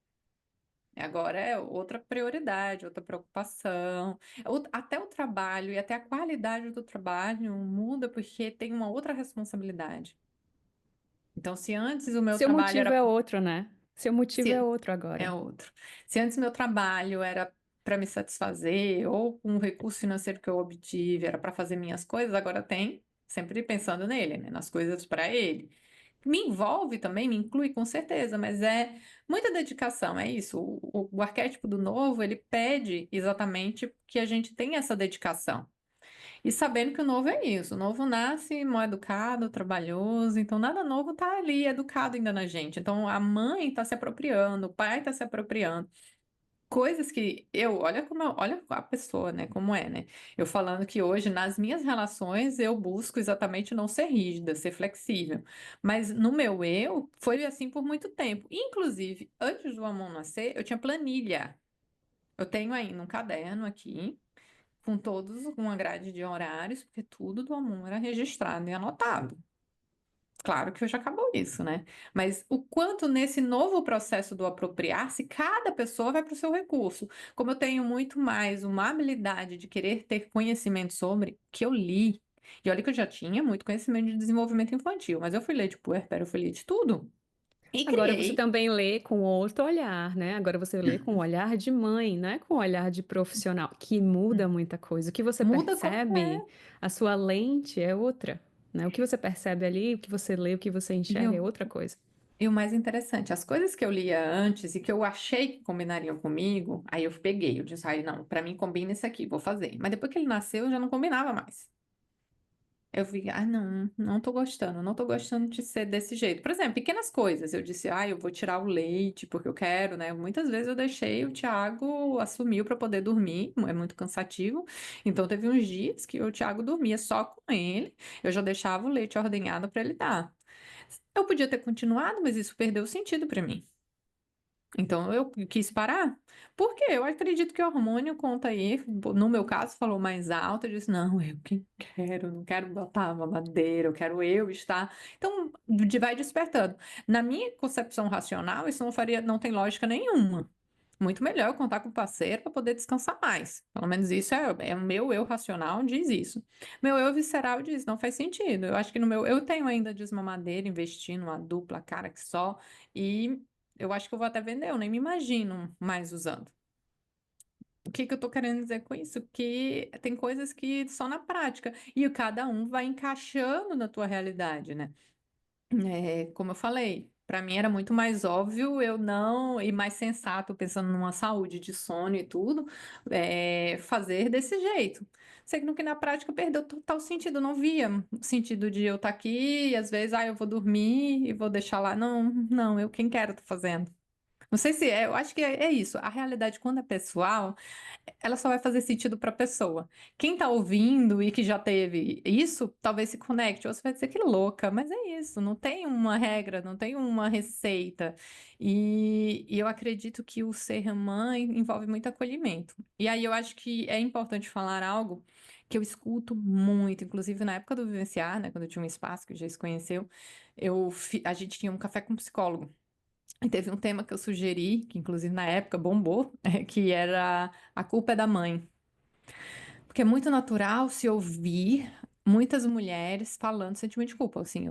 Agora é outra prioridade, outra preocupação. Até o trabalho e até a qualidade do trabalho muda porque tem uma outra responsabilidade. Então, se antes o meu Seu trabalho motivo era é outro, né? Seu motivo é se outro é agora. outro. Se antes meu trabalho era para me satisfazer, ou um recurso financeiro que eu obtive era para fazer minhas coisas, agora tem, sempre pensando nele, né? Nas coisas para ele. Me envolve também, me inclui com certeza, mas é muita dedicação, é isso. O arquétipo do novo, ele pede exatamente que a gente tenha essa dedicação. E sabendo que o novo é isso, o novo nasce mal educado, trabalhoso, então nada novo tá ali educado ainda na gente. Então a mãe está se apropriando, o pai está se apropriando. Coisas que olha olha a pessoa, né, como é, né? Eu falando que hoje nas minhas relações eu busco exatamente não ser rígida, ser flexível. Mas no meu eu foi assim por muito tempo. Inclusive, antes do Amon nascer, eu tinha planilha. Eu tenho ainda um caderno aqui com todos, com uma grade de horários, porque tudo do Amon era registrado e anotado. Claro que hoje acabou isso, né? Mas o quanto nesse novo processo do apropriar-se, cada pessoa vai para o seu recurso. Como eu tenho muito mais uma habilidade de querer ter conhecimento sobre, que eu li. E olha que eu já tinha muito conhecimento de desenvolvimento infantil, mas eu fui ler de puerpério, eu fui ler de tudo. E Agora você criei. também lê com outro olhar, né? Agora você lê com o olhar de mãe, não é com o olhar de profissional, que muda muita coisa. O que você Muda como percebe, a sua lente é outra, né? O que você percebe ali, o que você lê, o que você e enxerga é o, outra coisa. e o mais interessante, as coisas que eu lia antes e que eu achei que combinariam comigo, aí eu peguei, eu disse, ai, não, para mim combina isso aqui, vou fazer. Mas depois que ele nasceu, eu já não combinava mais. Eu vi, ah, não, não tô gostando, não tô gostando de ser desse jeito. Por exemplo, pequenas coisas. Eu disse, ah, eu vou tirar o leite porque eu quero, né? Muitas vezes eu deixei o Thiago assumiu para poder dormir, é muito cansativo. Então teve uns dias que o Thiago dormia só com ele, eu já deixava o leite ordenhado para ele dar. Eu podia ter continuado, mas isso perdeu o sentido para mim. Então eu quis parar. Por quê? Eu acredito que o hormônio conta aí, no meu caso, falou mais alto, eu disse, não, eu que quero, não quero botar mamadeira, eu quero eu estar. Então, vai despertando. Na minha concepção racional, isso não faria, não tem lógica nenhuma. Muito melhor eu contar com o parceiro para poder descansar mais. Pelo menos isso é o meu eu racional diz isso. Meu eu visceral diz, não faz sentido. Eu acho que no meu eu tenho ainda desmamadeira, investir numa dupla cara que só e eu acho que eu vou até vender, eu nem me imagino mais usando. O que que eu tô querendo dizer com isso? Que tem coisas que só na prática e cada um vai encaixando na tua realidade, né? Como eu falei, para mim era muito mais óbvio eu não, e mais sensato, pensando numa saúde de sono e tudo, fazer desse jeito. Sei que no que na prática perdeu total sentido, eu não via sentido de eu estar aqui e às vezes, eu vou dormir e vou deixar lá. Não, não, eu quem quero tô fazendo. Não sei se eu acho que é isso. A realidade, quando é pessoal, ela só vai fazer sentido para a pessoa. Quem está ouvindo e que já teve isso, talvez se conecte. Ou você vai dizer que louca, mas é isso. Não tem uma regra, não tem uma receita. E eu acredito que o ser mãe envolve muito acolhimento. E aí eu acho que é importante falar algo que eu escuto muito, inclusive na época do Vivenciar, né, quando eu tinha um espaço que já se conheceu, a gente tinha um café com psicólogo. E teve um tema que eu sugeri, que inclusive na época bombou, que era a culpa é da mãe. Porque é muito natural se ouvir muitas mulheres falando sentimento de culpa. Assim,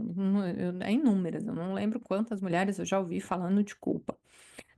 é inúmeras, eu não lembro quantas mulheres eu já ouvi falando de culpa.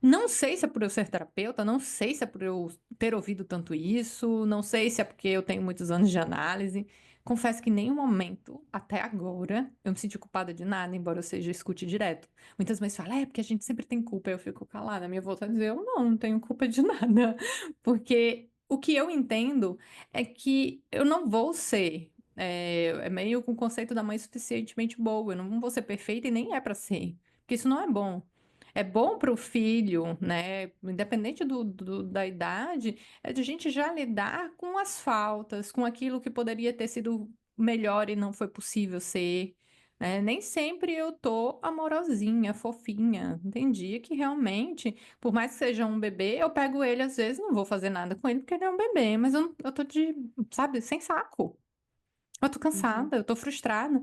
Não sei se é por eu ser terapeuta, não sei se é por eu ter ouvido tanto isso, não sei se é porque eu tenho muitos anos de análise. Confesso que em nenhum momento, até agora, eu me senti culpada de nada, embora eu seja escute direto. Muitas mães falam, é porque a gente sempre tem culpa. Eu fico calada. Minha avó tá dizendo, eu não tenho culpa de nada. Porque o que eu entendo é que eu não vou ser. É meio com o conceito da mãe suficientemente boa. Eu não vou ser perfeita e nem é pra ser. Porque isso não é bom. É bom para o filho, né? Independente da idade, é de a gente já lidar com as faltas, com aquilo que poderia ter sido melhor e não foi possível ser, né? Nem sempre eu tô amorosinha, fofinha. Tem dia que realmente, por mais que seja um bebê, eu pego ele, às vezes não vou fazer nada com ele porque ele é um bebê, mas eu tô sabe, sem saco. Eu tô Uhum. cansada, eu tô frustrada.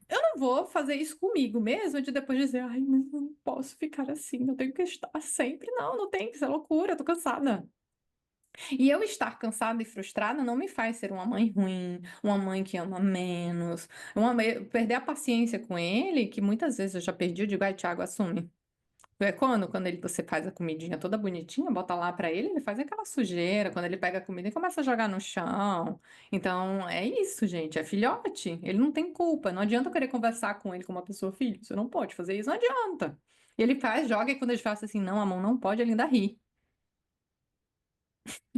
Eu não vou fazer isso comigo mesmo, de depois dizer, ai, mas eu não posso ficar assim, eu tenho que estar sempre. Não, não tem, isso é loucura, eu tô cansada. E eu estar cansada e frustrada não me faz ser uma mãe ruim, uma mãe que ama menos, perder a paciência com ele, que muitas vezes eu já perdi, eu digo, ai, Thiago, assume. É quando você faz a comidinha toda bonitinha, bota lá pra ele, ele faz aquela sujeira. Quando ele pega a comida, ele começa a jogar no chão. Então, é isso, gente. É filhote. Ele não tem culpa. Não adianta eu querer conversar com ele como uma pessoa, filho. Você não pode fazer isso, não adianta. E ele faz, joga, e quando ele fala assim, não, a mão não pode, ele ainda ri.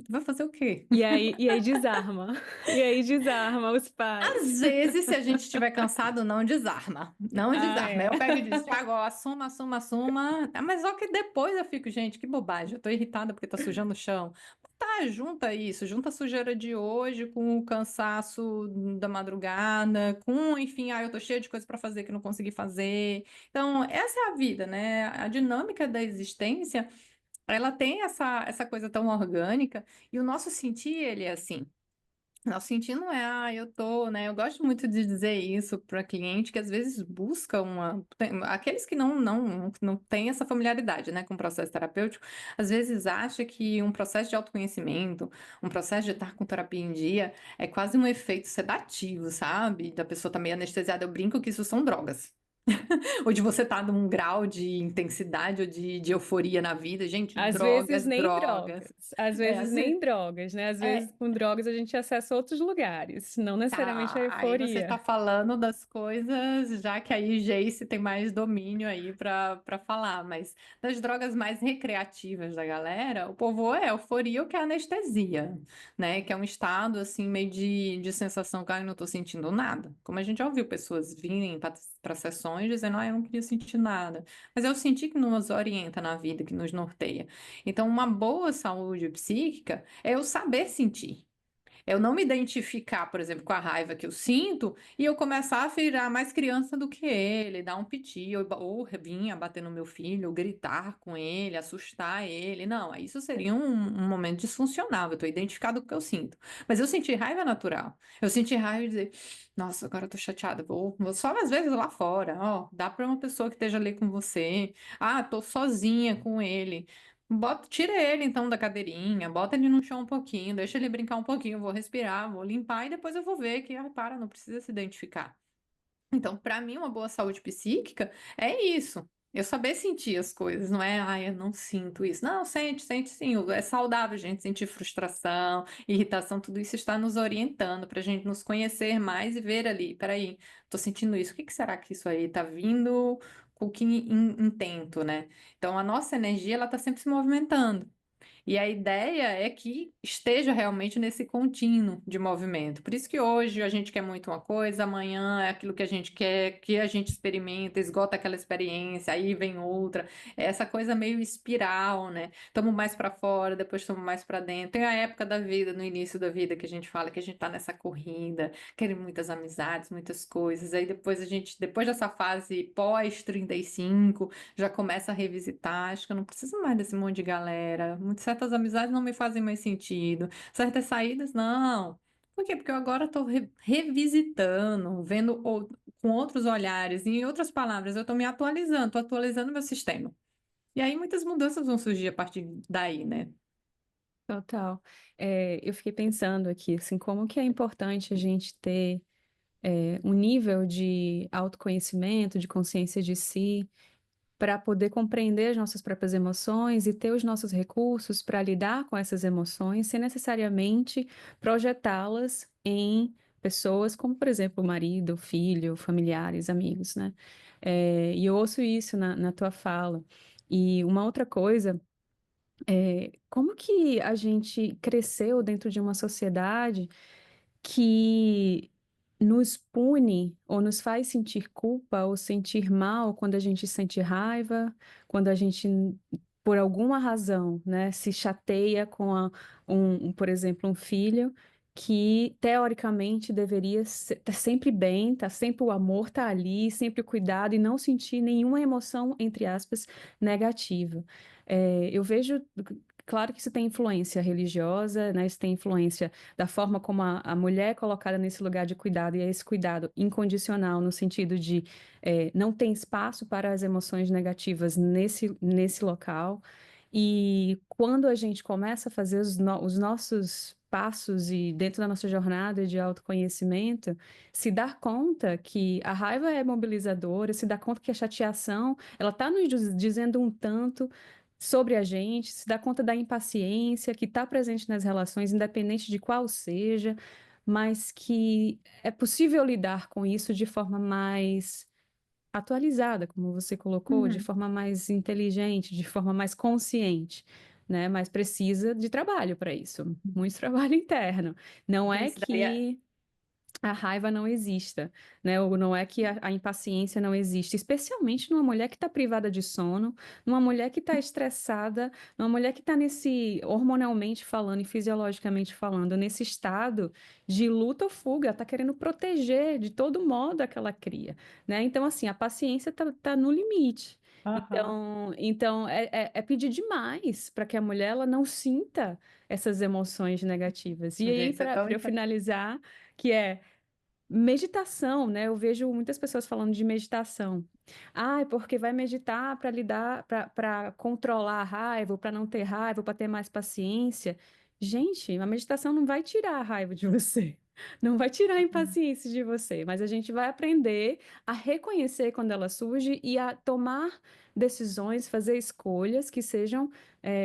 Vai fazer o quê? E aí desarma. E aí desarma os pais. Às vezes, se a gente estiver cansado, não desarma. Não Ah, desarma. Aí é. eu pego e digo, Thiago, ó, assuma, assuma, assuma. Ah, mas só que depois eu fico, gente, que bobagem. Eu tô irritada porque tá sujando o chão. Tá, junta isso. Junta a sujeira de hoje com o cansaço da madrugada, com, enfim, eu tô cheia de coisa pra fazer que não consegui fazer. Então, essa é a vida, né? A dinâmica da existência, ela tem essa coisa tão orgânica e o nosso sentir, ele é assim. Não, sentir não é, eu tô, né? Eu gosto muito de dizer isso para cliente que às vezes busca aqueles que não têm essa familiaridade, né, com o processo terapêutico, às vezes acha que um processo de autoconhecimento, um processo de estar com terapia em dia é quase um efeito sedativo, sabe? Da pessoa tá meio anestesiada. Eu brinco que isso são drogas. Ou de você estar num grau de intensidade ou de euforia na vida. Gente, Às vezes drogas, nem drogas. drogas, às vezes Assim, nem drogas, né? Às vezes é, com drogas a gente acessa outros lugares, não necessariamente a tá, aí você está euforia. falando das coisas, já que aí Jace tem mais domínio aí para falar, mas das drogas mais recreativas da galera, o povo é euforia ou que é anestesia, né? Que é um estado assim meio de sensação que eu não estou sentindo nada. Como a gente já ouviu pessoas virem para sessões dizendo, eu não queria sentir nada, mas eu senti que nos orienta na vida, que nos norteia. Então, uma boa saúde psíquica é eu saber sentir. Eu não me identificar, por exemplo, com a raiva que eu sinto e eu começar a virar mais criança do que ele, dar um piti, ou vir a bater no meu filho, ou gritar com ele, assustar ele. Não, isso seria um momento disfuncional. Eu estou identificado com o que eu sinto. Mas eu senti raiva natural. Eu senti raiva e dizer, nossa, agora eu tô chateada. Vou só às vezes lá fora. Ó, dá para uma pessoa que esteja ali com você. Ah, tô sozinha com ele. Tira ele então da cadeirinha, bota ele no chão um pouquinho, deixa ele brincar um pouquinho, eu vou respirar, vou limpar e depois eu vou ver que, para, não precisa se identificar. Então, para mim, uma boa saúde psíquica é isso. Eu saber sentir as coisas, não é, eu não sinto isso. Não, sente, sente sim. É saudável a gente sentir frustração, irritação, tudo isso está nos orientando para a gente nos conhecer mais e ver ali, peraí, tô sentindo isso, o que que será que isso aí tá vindo com que intento, né? Então, a nossa energia, ela tá sempre se movimentando. E a ideia é que esteja realmente nesse contínuo de movimento. Por isso que hoje a gente quer muito uma coisa, amanhã é aquilo que a gente quer, que a gente experimenta, esgota aquela experiência, aí vem outra. É essa coisa meio espiral, né? Estamos mais para fora, depois estamos mais para dentro. Tem a época da vida, no início da vida, que a gente fala que a gente está nessa corrida, querendo muitas amizades, muitas coisas. Aí depois depois dessa fase pós 35 já começa a revisitar. Acho que eu não preciso mais desse monte de galera. Certas amizades não me fazem mais sentido. Certas saídas, não. Por quê? Porque eu agora estou revisitando, vendo com outros olhares. E, em outras palavras, eu estou me atualizando, estou atualizando meu sistema. E aí muitas mudanças vão surgir a partir daí, né? Total. Eu fiquei pensando aqui, assim, como que é importante a gente ter um nível de autoconhecimento, de consciência de si, para poder compreender as nossas próprias emoções e ter os nossos recursos para lidar com essas emoções, sem necessariamente projetá-las em pessoas como, por exemplo, marido, filho, familiares, amigos, né? E eu ouço isso na tua fala. E uma outra coisa. Como que a gente cresceu dentro de uma sociedade que nos pune ou nos faz sentir culpa ou sentir mal quando a gente sente raiva, quando a gente, por alguma razão, né, se chateia com por exemplo, um filho que teoricamente deveria estar sempre bem, tá sempre o amor tá ali, sempre o cuidado e não sentir nenhuma emoção, entre aspas, negativa. Eu vejo, claro que isso tem influência religiosa, né, isso tem influência da forma como a mulher é colocada nesse lugar de cuidado, e é esse cuidado incondicional, no sentido de não tem espaço para as emoções negativas nesse local. E quando a gente começa a fazer os nossos passos e dentro da nossa jornada de autoconhecimento, se dar conta que a raiva é mobilizadora, se dar conta que a chateação, ela está nos dizendo um tanto sobre a gente, se dar conta da impaciência que está presente nas relações, independente de qual seja, mas que é possível lidar com isso de forma mais atualizada, como você colocou, de Uhum. forma mais inteligente, de forma mais consciente, né? Mas precisa de trabalho para isso, muito trabalho interno. Não é Isso daí é. que a raiva não exista, né? Ou não é que a impaciência não existe, especialmente numa mulher que está privada de sono, numa mulher que está estressada, numa mulher que está nesse, hormonalmente falando e fisiologicamente falando, nesse estado de luta ou fuga, está querendo proteger de todo modo aquela cria, né? Então, assim, a paciência tá no limite. Aham. Então é pedir demais para que a mulher ela não sinta essas emoções negativas. E aí, Gente, isso é para tão eu finalizar, que é meditação, né? Eu vejo muitas pessoas falando de meditação. Ah, é porque vai meditar para lidar, para controlar a raiva, para não ter raiva, para ter mais paciência. Gente, a meditação não vai tirar a raiva de você. Não vai tirar a impaciência de você, mas a gente vai aprender a reconhecer quando ela surge e a tomar decisões, fazer escolhas que sejam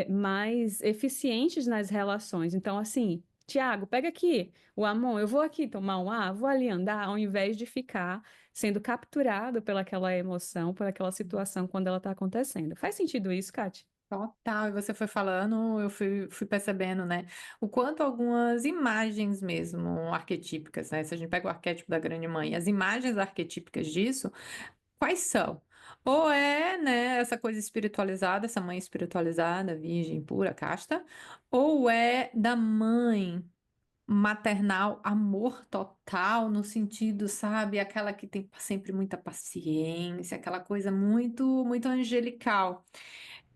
mais eficientes nas relações. Então, assim, Tiago, pega aqui. O Amon, eu vou aqui tomar um ar, vou ali andar, ao invés de ficar sendo capturado pelaquela emoção, pelaquela situação quando ela está acontecendo. Faz sentido isso, Kate? Total, e você foi falando, eu fui percebendo, né, o quanto algumas imagens mesmo arquetípicas, né, se a gente pega o arquétipo da grande mãe, as imagens arquetípicas disso, quais são? Ou é, né, essa coisa espiritualizada, essa mãe espiritualizada, virgem, pura, casta, ou é da mãe maternal, amor total, no sentido, sabe, aquela que tem sempre muita paciência, aquela coisa muito, muito angelical.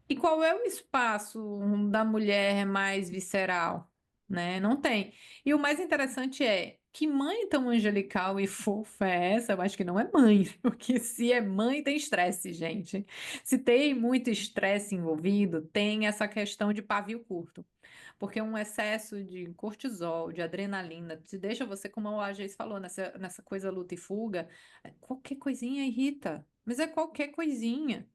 E qual é o espaço da mulher mais visceral, né? Não tem. E o mais interessante é que mãe tão angelical e fofa é essa? Eu acho que não é mãe, porque se é mãe tem estresse, gente. Se tem muito estresse envolvido, tem essa questão de pavio curto. Porque um excesso de cortisol, de adrenalina, te deixa você, como a Geis falou, nessa coisa luta e fuga, qualquer coisinha irrita. Mas é qualquer coisinha.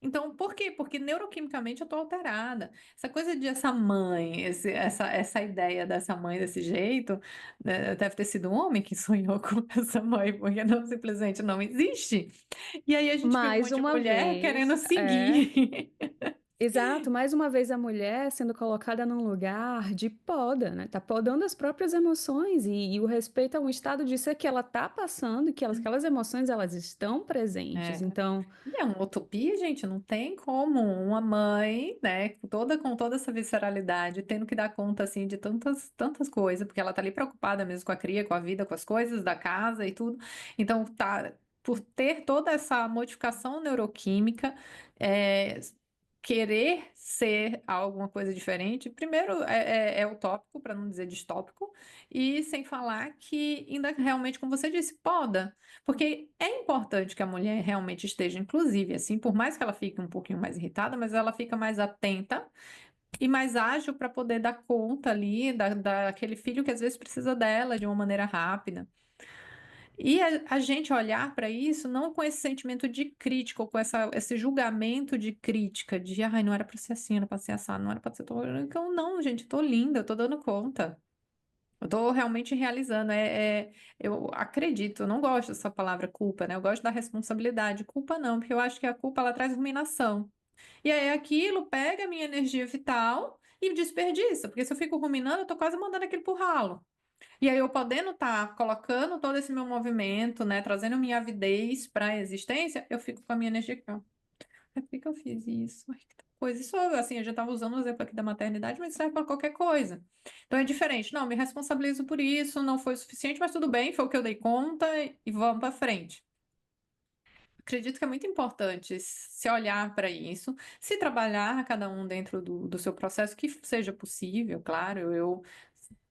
Então, por quê? Porque neuroquimicamente eu tô alterada. Essa coisa de essa mãe, essa ideia dessa mãe desse jeito, né, deve ter sido um homem que sonhou com essa mãe, porque não simplesmente não existe. E aí a gente vê um Mais monte de uma mulher querendo vez, é. seguir. Exato, mais uma vez a mulher sendo colocada num lugar de poda, né? Tá podando as próprias emoções e o respeito a um estado de ser que ela tá passando, que aquelas emoções elas estão presentes. É. Então, E é uma utopia, gente, não tem como uma mãe, né, com toda essa visceralidade, tendo que dar conta, assim, de tantas, tantas coisas, porque ela tá ali preocupada mesmo com a cria, com a vida, com as coisas da casa e tudo. Então, tá, por ter toda essa modificação neuroquímica, é, querer ser alguma coisa diferente, primeiro é utópico, para não dizer distópico, e sem falar que ainda realmente, como você disse, poda. Porque é importante que a mulher realmente esteja, inclusive, assim, por mais que ela fique um pouquinho mais irritada, mas ela fica mais atenta e mais ágil para poder dar conta ali daquele filho que às vezes precisa dela de uma maneira rápida. E a gente olhar para isso não com esse sentimento de crítica, ou com esse julgamento de crítica, de ai, não era para ser assim, era para ser assado, não era para ser. Então, não, gente, eu tô linda, eu tô dando conta. Eu tô realmente realizando. Eu acredito, eu não gosto dessa palavra culpa, né? Eu gosto da responsabilidade. Culpa não, porque eu acho que a culpa ela traz ruminação. E aí aquilo pega a minha energia vital e desperdiça, porque se eu fico ruminando, eu tô quase mandando aquilo pro ralo. E aí eu podendo estar colocando todo esse meu movimento, né, trazendo minha avidez para a existência, eu fico com a minha energia aqui, ó. Ai, por que que eu fiz isso? Ai, que coisa. Isso, assim, eu já estava usando o exemplo aqui da maternidade, mas serve para qualquer coisa. Então é diferente. Não, me responsabilizo por isso, não foi o suficiente, mas tudo bem, foi o que eu dei conta e vamos para frente. Acredito que é muito importante se olhar para isso, se trabalhar cada um dentro do seu processo, que seja possível, claro. Eu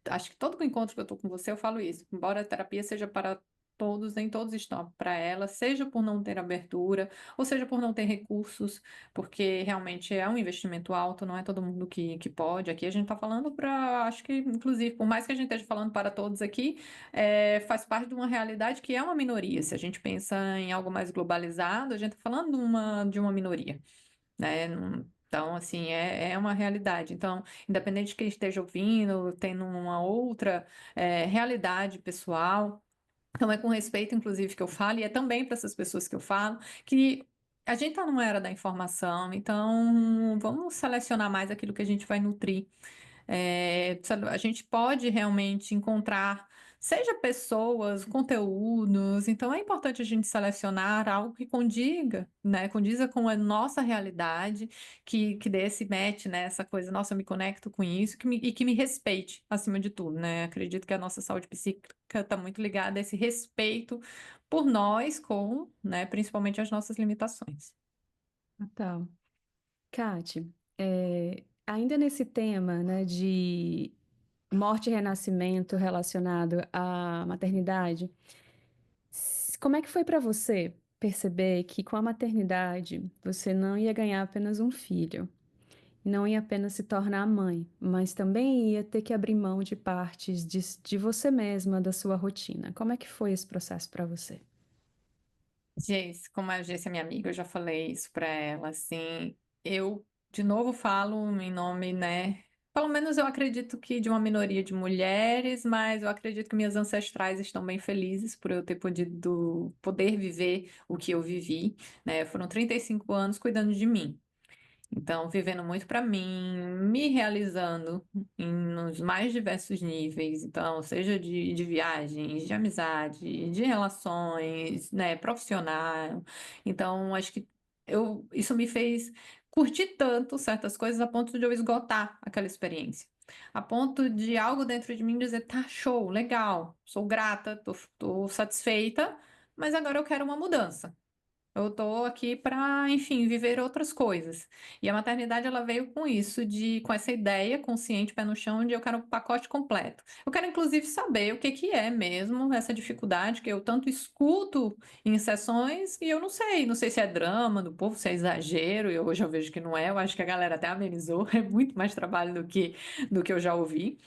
acho que todo encontro que eu tô com você, eu falo isso. Embora a terapia seja para todos, nem todos estão para ela, seja por não ter abertura, ou seja por não ter recursos, porque realmente é um investimento alto, não é todo mundo que pode. Aqui a gente está falando para, acho que, inclusive, por mais que a gente esteja falando para todos aqui, faz parte de uma realidade que é uma minoria. Se a gente pensa em algo mais globalizado, a gente está falando de uma minoria, né? Então, assim, é uma realidade. Então, independente de quem esteja ouvindo, tendo uma outra realidade pessoal, então é com respeito, inclusive, que eu falo, e é também para essas pessoas que eu falo, que a gente está numa era da informação, então vamos selecionar mais aquilo que a gente vai nutrir. Sabe, a gente pode realmente encontrar, seja pessoas, conteúdos, então é importante a gente selecionar algo que condiga, né? Condiza com a nossa realidade, que dê esse match, né? Essa coisa, nossa, eu me conecto com isso, e que me respeite acima de tudo, né? Acredito que a nossa saúde psíquica está muito ligada a esse respeito por nós, né, principalmente as nossas limitações. Total. Kati, ainda nesse tema, né, de morte e renascimento relacionado à maternidade, como é que foi para você perceber que com a maternidade você não ia ganhar apenas um filho, não ia apenas se tornar mãe, mas também ia ter que abrir mão de partes de você mesma, da sua rotina? Como é que foi esse processo para você? Gente, como a Geice é minha amiga, eu já falei isso pra ela, assim, eu de novo falo em nome, né? Pelo menos eu acredito que de uma minoria de mulheres, mas eu acredito que minhas ancestrais estão bem felizes por eu ter poder viver o que eu vivi, né? Foram 35 anos cuidando de mim. Então, vivendo muito para mim, me realizando nos mais diversos níveis, então, seja de viagens, de amizade, de relações, né, profissional. Então, acho que isso me fez curtir tanto certas coisas a ponto de eu esgotar aquela experiência. A ponto de algo dentro de mim dizer, tá, show, legal, sou grata, tô satisfeita, mas agora eu quero uma mudança. Eu tô aqui para, enfim, viver outras coisas. E a maternidade ela veio com isso, com essa ideia consciente, pé no chão, de eu quero um pacote completo. Eu quero inclusive saber o que que é mesmo essa dificuldade que eu tanto escuto em sessões e eu não sei se é drama do povo, se é exagero, e hoje eu vejo que não é, eu acho que a galera até amenizou, é muito mais trabalho do que eu já ouvi.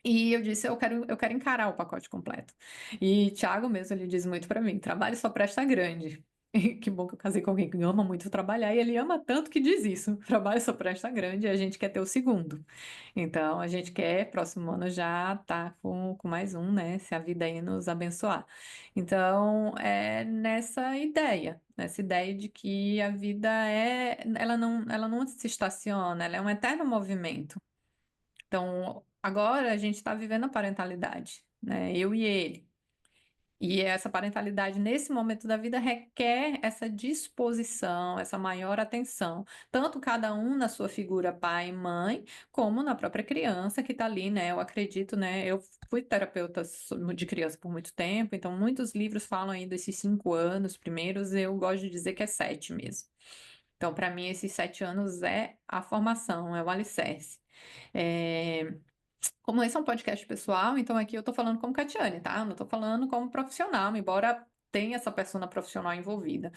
E eu disse, eu quero encarar o pacote completo. E Thiago mesmo, ele diz muito pra mim, trabalho só presta grande. E que bom que eu casei com alguém que ama muito trabalhar, e ele ama tanto que diz isso, trabalho só presta grande e a gente quer ter o segundo. Então, a gente quer, próximo ano já tá com mais um, né, se a vida aí nos abençoar. Então, é nessa ideia de que a vida ela não se estaciona, ela é um eterno movimento. Então, agora a gente está vivendo a parentalidade, né? Eu e ele. E essa parentalidade, nesse momento da vida, requer essa disposição, essa maior atenção. Tanto cada um na sua figura pai e mãe, como na própria criança que está ali, né? Eu acredito, né? Eu fui terapeuta de criança por muito tempo, então muitos livros falam aí desses 5 anos primeiros, eu gosto de dizer que é 7 mesmo. Então, para mim, esses 7 anos é a formação, é o alicerce. É, Como esse é um podcast pessoal, então aqui eu tô falando como Catiane, tá? Eu não tô falando como profissional, embora tenha essa persona profissional envolvida.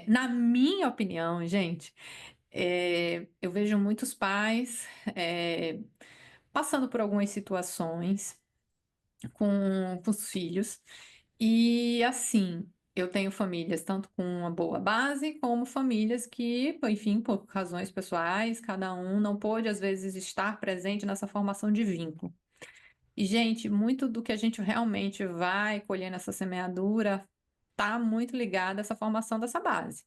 Na minha opinião, gente, eu vejo muitos pais passando por algumas situações com os filhos, e assim. Eu tenho famílias tanto com uma boa base, como famílias que, enfim, por razões pessoais, cada um não pôde, às vezes, estar presente nessa formação de vínculo. E, gente, muito do que a gente realmente vai colher nessa semeadura está muito ligado a essa formação dessa base.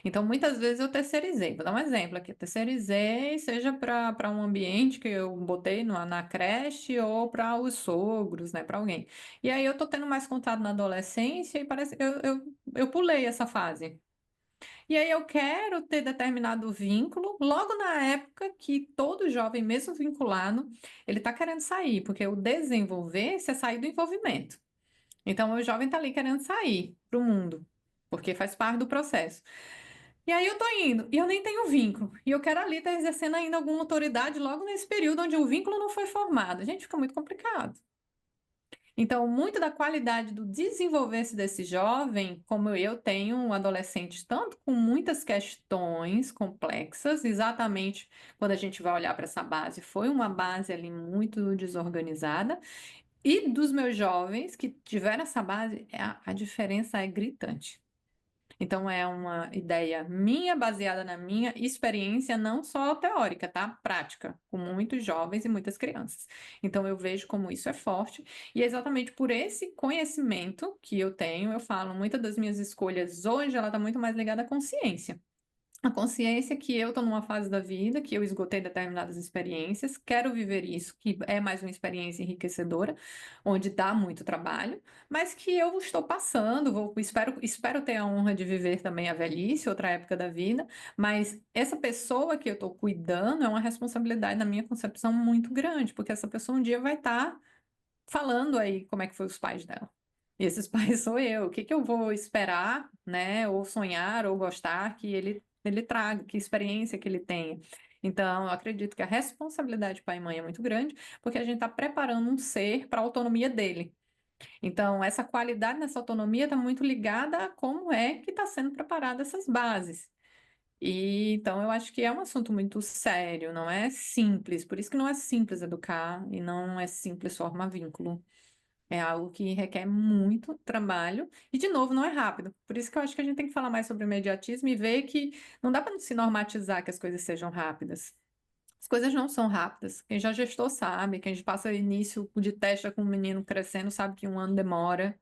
Então, muitas vezes eu terceirizei. Vou dar um exemplo aqui. Eu terceirizei, seja para um ambiente que eu botei na creche ou para os sogros, né, para alguém. E aí eu tô tendo mais contato na adolescência e parece que eu pulei essa fase. E aí eu quero ter determinado vínculo logo na época que todo jovem, mesmo vinculado, ele está querendo sair, porque o desenvolver-se é sair do envolvimento. Então o jovem está ali querendo sair para o mundo, porque faz parte do processo. E aí eu tô indo, e eu nem tenho vínculo. E eu quero ali estar exercendo ainda alguma autoridade logo nesse período onde o vínculo não foi formado. Gente, fica muito complicado. Então, muito da qualidade do desenvolver-se desse jovem, como eu tenho um adolescente tanto com muitas questões complexas, exatamente quando a gente vai olhar para essa base, foi uma base ali muito desorganizada, e dos meus jovens que tiveram essa base, a diferença é gritante. Então, é uma ideia minha, baseada na minha experiência, não só teórica, tá? Prática, com muitos jovens e muitas crianças. Então, eu vejo como isso é forte, e é exatamente por esse conhecimento que eu tenho, eu falo, muitas das minhas escolhas hoje, ela está muito mais ligada à consciência. A consciência que eu estou numa fase da vida, que eu esgotei determinadas experiências, quero viver isso, que é mais uma experiência enriquecedora, onde dá muito trabalho, mas que eu estou passando, espero ter a honra de viver também a velhice, outra época da vida, mas essa pessoa que eu estou cuidando é uma responsabilidade, na minha concepção, muito grande, porque essa pessoa um dia vai estar falando aí como é que foi os pais dela. E esses pais sou eu. O que que eu vou esperar, né? Ou sonhar, ou gostar que ele traga, que experiência que ele tenha. Então, eu acredito que a responsabilidade de pai e mãe é muito grande, porque a gente está preparando um ser para a autonomia dele. Então, essa qualidade nessa autonomia está muito ligada a como é que está sendo preparada essas bases. E então eu acho que é um assunto muito sério, não é simples. Por isso que não é simples educar e não é simples formar vínculo. É algo que requer muito trabalho e, de novo, não é rápido. Por isso que eu acho que a gente tem que falar mais sobre o imediatismo e ver que não dá para se normatizar que as coisas sejam rápidas. As coisas não são rápidas. Quem já gestou sabe, quem passa início de testa com um menino crescendo sabe que um ano demora,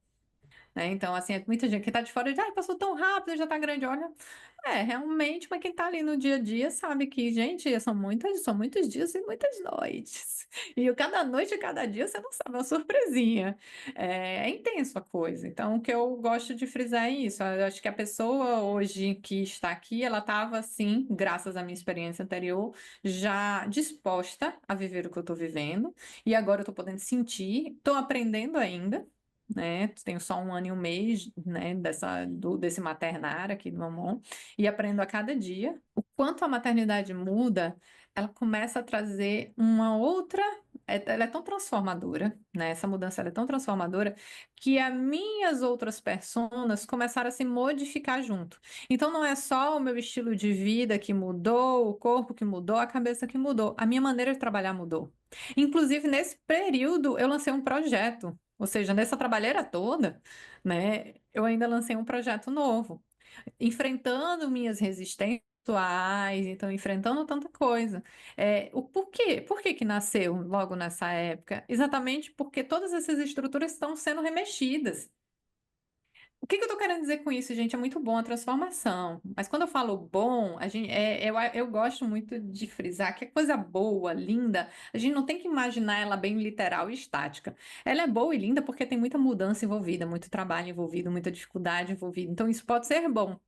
né? Então, assim, muita gente que está de fora diz, ai, passou tão rápido, já está grande. Olha, realmente, mas quem está ali no dia a dia sabe que, gente, são muitos dias e muitas noites. E cada noite e cada dia você não sabe, é uma surpresinha. É intenso a coisa. Então, o que eu gosto de frisar é isso. Eu acho que a pessoa hoje que está aqui, ela estava, assim, graças à minha experiência anterior, já disposta a viver o que eu estou vivendo. E agora eu estou podendo sentir, estou aprendendo ainda. Né? Tenho só um ano e um mês, né, desse maternário aqui do Mamon, e aprendo a cada dia. O quanto a maternidade muda, ela começa a trazer uma outra. Ela é tão transformadora, né? Essa mudança ela é tão transformadora que as minhas outras personas começaram a se modificar junto. Então não é só o meu estilo de vida que mudou, o corpo que mudou, a cabeça que mudou, a minha maneira de trabalhar mudou. Inclusive, nesse período, eu lancei um projeto. Ou seja, nessa trabalheira toda, né, eu ainda lancei um projeto novo enfrentando minhas resistências atuais, então enfrentando tanta coisa. O porquê? Por que que nasceu logo nessa época? Exatamente porque todas essas estruturas estão sendo remexidas. O que que eu tô querendo dizer com isso, gente? É muito bom a transformação. Mas quando eu falo bom, eu gosto muito de frisar que é coisa boa, linda. A gente não tem que imaginar ela bem literal e estática. Ela é boa e linda porque tem muita mudança envolvida, muito trabalho envolvido, muita dificuldade envolvida. Então, isso pode ser bom.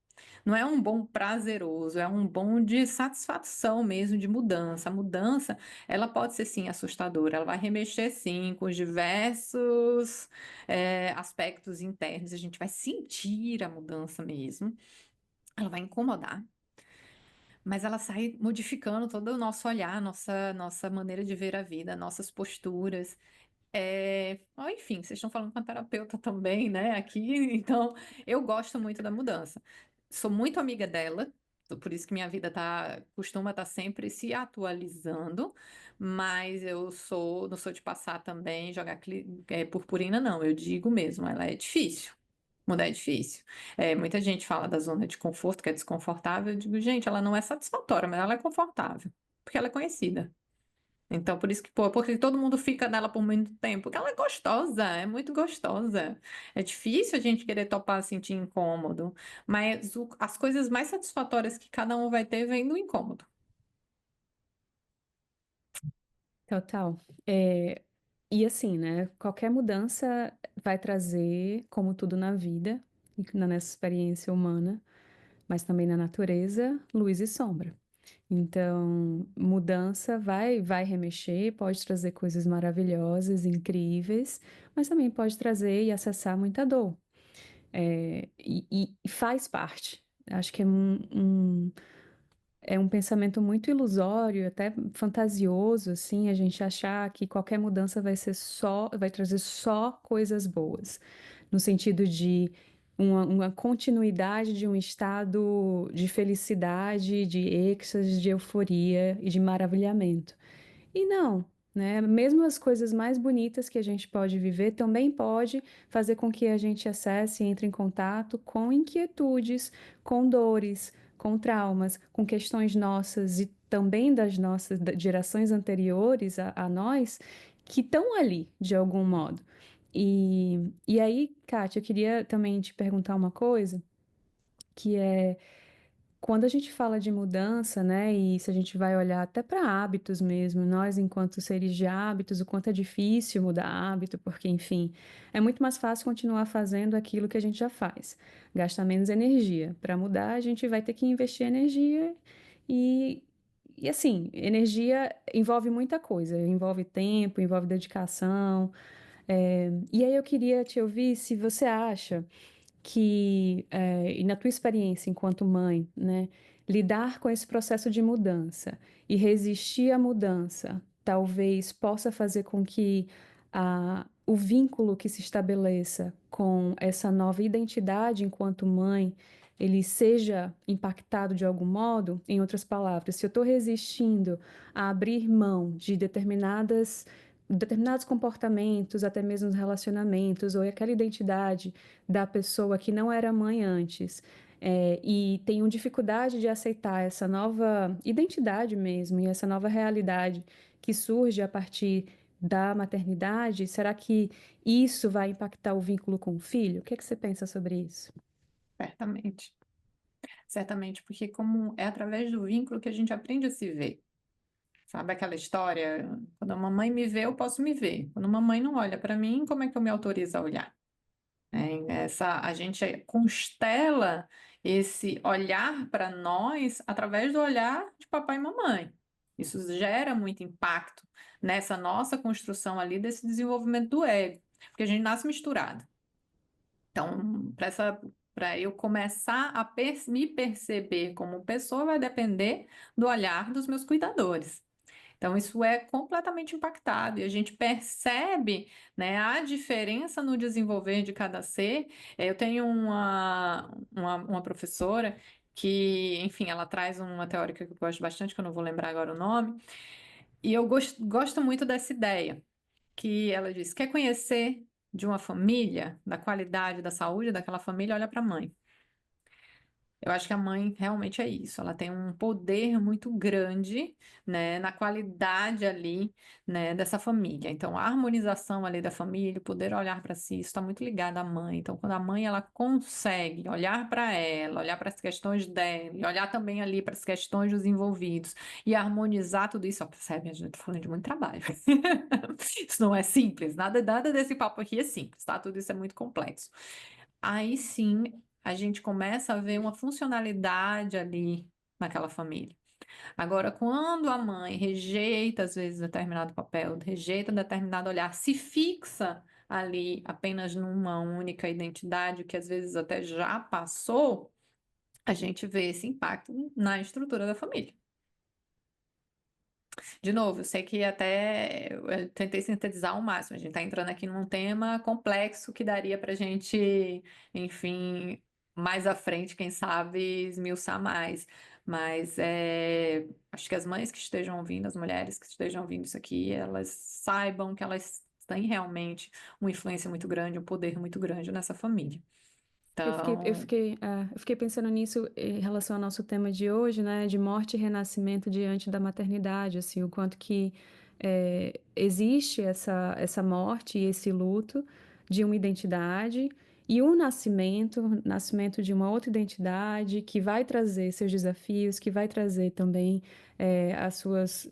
Não é um bom prazeroso, é um bom de satisfação mesmo, de mudança. A mudança, ela pode ser sim assustadora, ela vai remexer sim com os diversos aspectos internos, a gente vai sentir a mudança mesmo, ela vai incomodar. mas ela sai modificando todo o nosso olhar, nossa maneira de ver a vida, nossas posturas. Enfim, vocês estão falando com a terapeuta também, né? Aqui, então eu gosto muito da mudança. Sou muito amiga dela, por isso que minha vida costuma estar sempre se atualizando, mas não sou de passar também, jogar purpurina, não. Eu digo mesmo, ela é difícil. Mudar é difícil. Muita gente fala da zona de conforto, que é desconfortável. Eu digo, gente, ela não é satisfatória, mas ela é confortável, porque ela é conhecida. Então, por isso que, pô, porque todo mundo fica nela por muito tempo. Porque ela é gostosa, é muito gostosa. É difícil a gente querer topar, sentir incômodo. Mas as coisas mais satisfatórias que cada um vai ter vem do incômodo. Total. É, e assim, né? Qualquer mudança vai trazer, como tudo na vida, e na nossa experiência humana, mas também na natureza, luz e sombra. Então, mudança vai remexer, pode trazer coisas maravilhosas, incríveis, mas também pode trazer e acessar muita dor. E faz parte. Acho que é um pensamento muito ilusório, até fantasioso, assim, a gente achar que qualquer mudança vai trazer só coisas boas, no sentido de uma continuidade de um estado de felicidade, de êxtase, de euforia e de maravilhamento. E não, né? Mesmo as coisas mais bonitas que a gente pode viver também pode fazer com que a gente acesse e entre em contato com inquietudes, com dores, com traumas, com questões nossas e também das nossas gerações anteriores a nós, que estão ali de algum modo. E aí, Kátia, eu queria também te perguntar uma coisa, que é quando a gente fala de mudança, né, e se a gente vai olhar até para hábitos mesmo, nós, enquanto seres de hábitos, o quanto é difícil mudar hábito, porque, enfim, é muito mais fácil continuar fazendo aquilo que a gente já faz, gasta menos energia. Para mudar, a gente vai ter que investir energia e, e assim, energia envolve muita coisa, envolve tempo, envolve dedicação. E aí eu queria te ouvir se você acha e na tua experiência enquanto mãe, né, lidar com esse processo de mudança e resistir à mudança, talvez possa fazer com que o vínculo que se estabeleça com essa nova identidade enquanto mãe, ele seja impactado de algum modo? Em outras palavras, se eu estou resistindo a abrir mão de determinados comportamentos, até mesmo os relacionamentos, ou aquela identidade da pessoa que não era mãe antes, e tenham dificuldade de aceitar essa nova identidade mesmo, e essa nova realidade que surge a partir da maternidade, será que isso vai impactar o vínculo com o filho? O que é que você pensa sobre isso? Certamente. Certamente, porque como é através do vínculo que a gente aprende a se ver. Sabe aquela história? Quando a mamãe me vê, eu posso me ver. Quando a mamãe não olha para mim, como é que eu me autorizo a olhar? A gente constela esse olhar para nós através do olhar de papai e mamãe. Isso gera muito impacto nessa nossa construção ali desse desenvolvimento do ego, porque a gente nasce misturado. Então, para eu começar a me perceber como pessoa, vai depender do olhar dos meus cuidadores. Então, isso é completamente impactado e a gente percebe, né, a diferença no desenvolver de cada ser. Eu tenho uma professora que, enfim, ela traz uma teórica que eu gosto bastante, que eu não vou lembrar agora o nome, e eu gosto muito dessa ideia, que ela diz: quer conhecer de uma família, da qualidade da saúde daquela família, olha para a mãe. Eu acho que a mãe realmente é isso. Ela tem um poder muito grande, né, na qualidade ali, né, dessa família. Então, a harmonização ali da família, o poder olhar para si, isso está muito ligado à mãe. Então, quando a mãe ela consegue olhar para ela, olhar para as questões dela, e olhar também ali para as questões dos envolvidos e harmonizar tudo isso, ó, percebe? A gente está falando de muito trabalho. Isso não é simples. Nada desse papo aqui é simples, tá? Tudo isso é muito complexo. Aí sim a gente começa a ver uma funcionalidade ali naquela família. Agora, quando a mãe rejeita, às vezes, determinado papel, rejeita determinado olhar, se fixa ali apenas numa única identidade, que às vezes até já passou, a gente vê esse impacto na estrutura da família. De novo, eu sei que até eu tentei sintetizar ao máximo. A gente está entrando aqui num tema complexo que daria para a gente, enfim, mais à frente, quem sabe, esmiuçar mais. Mas acho que as mães que estejam ouvindo, as mulheres que estejam ouvindo isso aqui, elas saibam que elas têm realmente uma influência muito grande, um poder muito grande nessa família. Então, Eu fiquei pensando nisso em relação ao nosso tema de hoje, né, de morte e renascimento diante da maternidade, assim, o quanto que existe essa morte e esse luto de uma identidade e o nascimento de uma outra identidade que vai trazer seus desafios, que vai trazer também as suas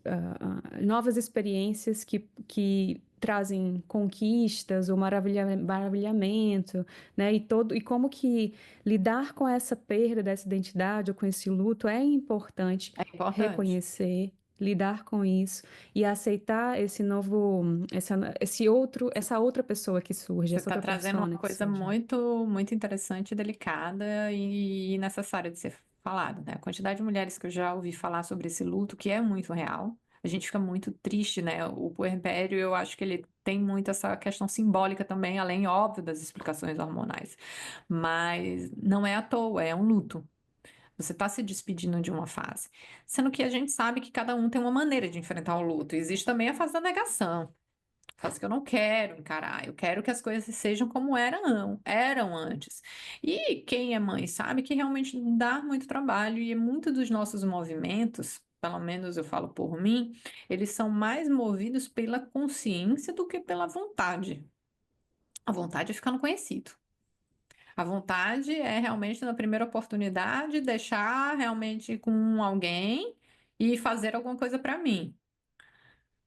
novas experiências que trazem conquistas ou maravilhamento, né? E como que lidar com essa perda dessa identidade ou com esse luto é importante é importante. reconhecer, lidar com isso e aceitar essa outra pessoa que surge, Você essa está outra trazendo uma persona que coisa surge. muito, muito interessante, delicada e necessária de ser falada, né? A quantidade de mulheres que eu já ouvi falar sobre esse luto, que é muito real. A gente fica muito triste, né? O puerpério, eu acho que ele tem muito essa questão simbólica também, além, óbvio, das explicações hormonais. Mas não é à toa, é um luto. Você está se despedindo de uma fase. Sendo que a gente sabe que cada um tem uma maneira de enfrentar o luto. Existe também a fase da negação. Faz que eu não quero encarar, eu quero que as coisas sejam como eram antes. E quem é mãe sabe que realmente dá muito trabalho e muito dos nossos movimentos, pelo menos eu falo por mim, eles são mais movidos pela consciência do que pela vontade. A vontade é ficar no conhecido. A vontade é realmente, na primeira oportunidade, deixar realmente com alguém e fazer alguma coisa para mim.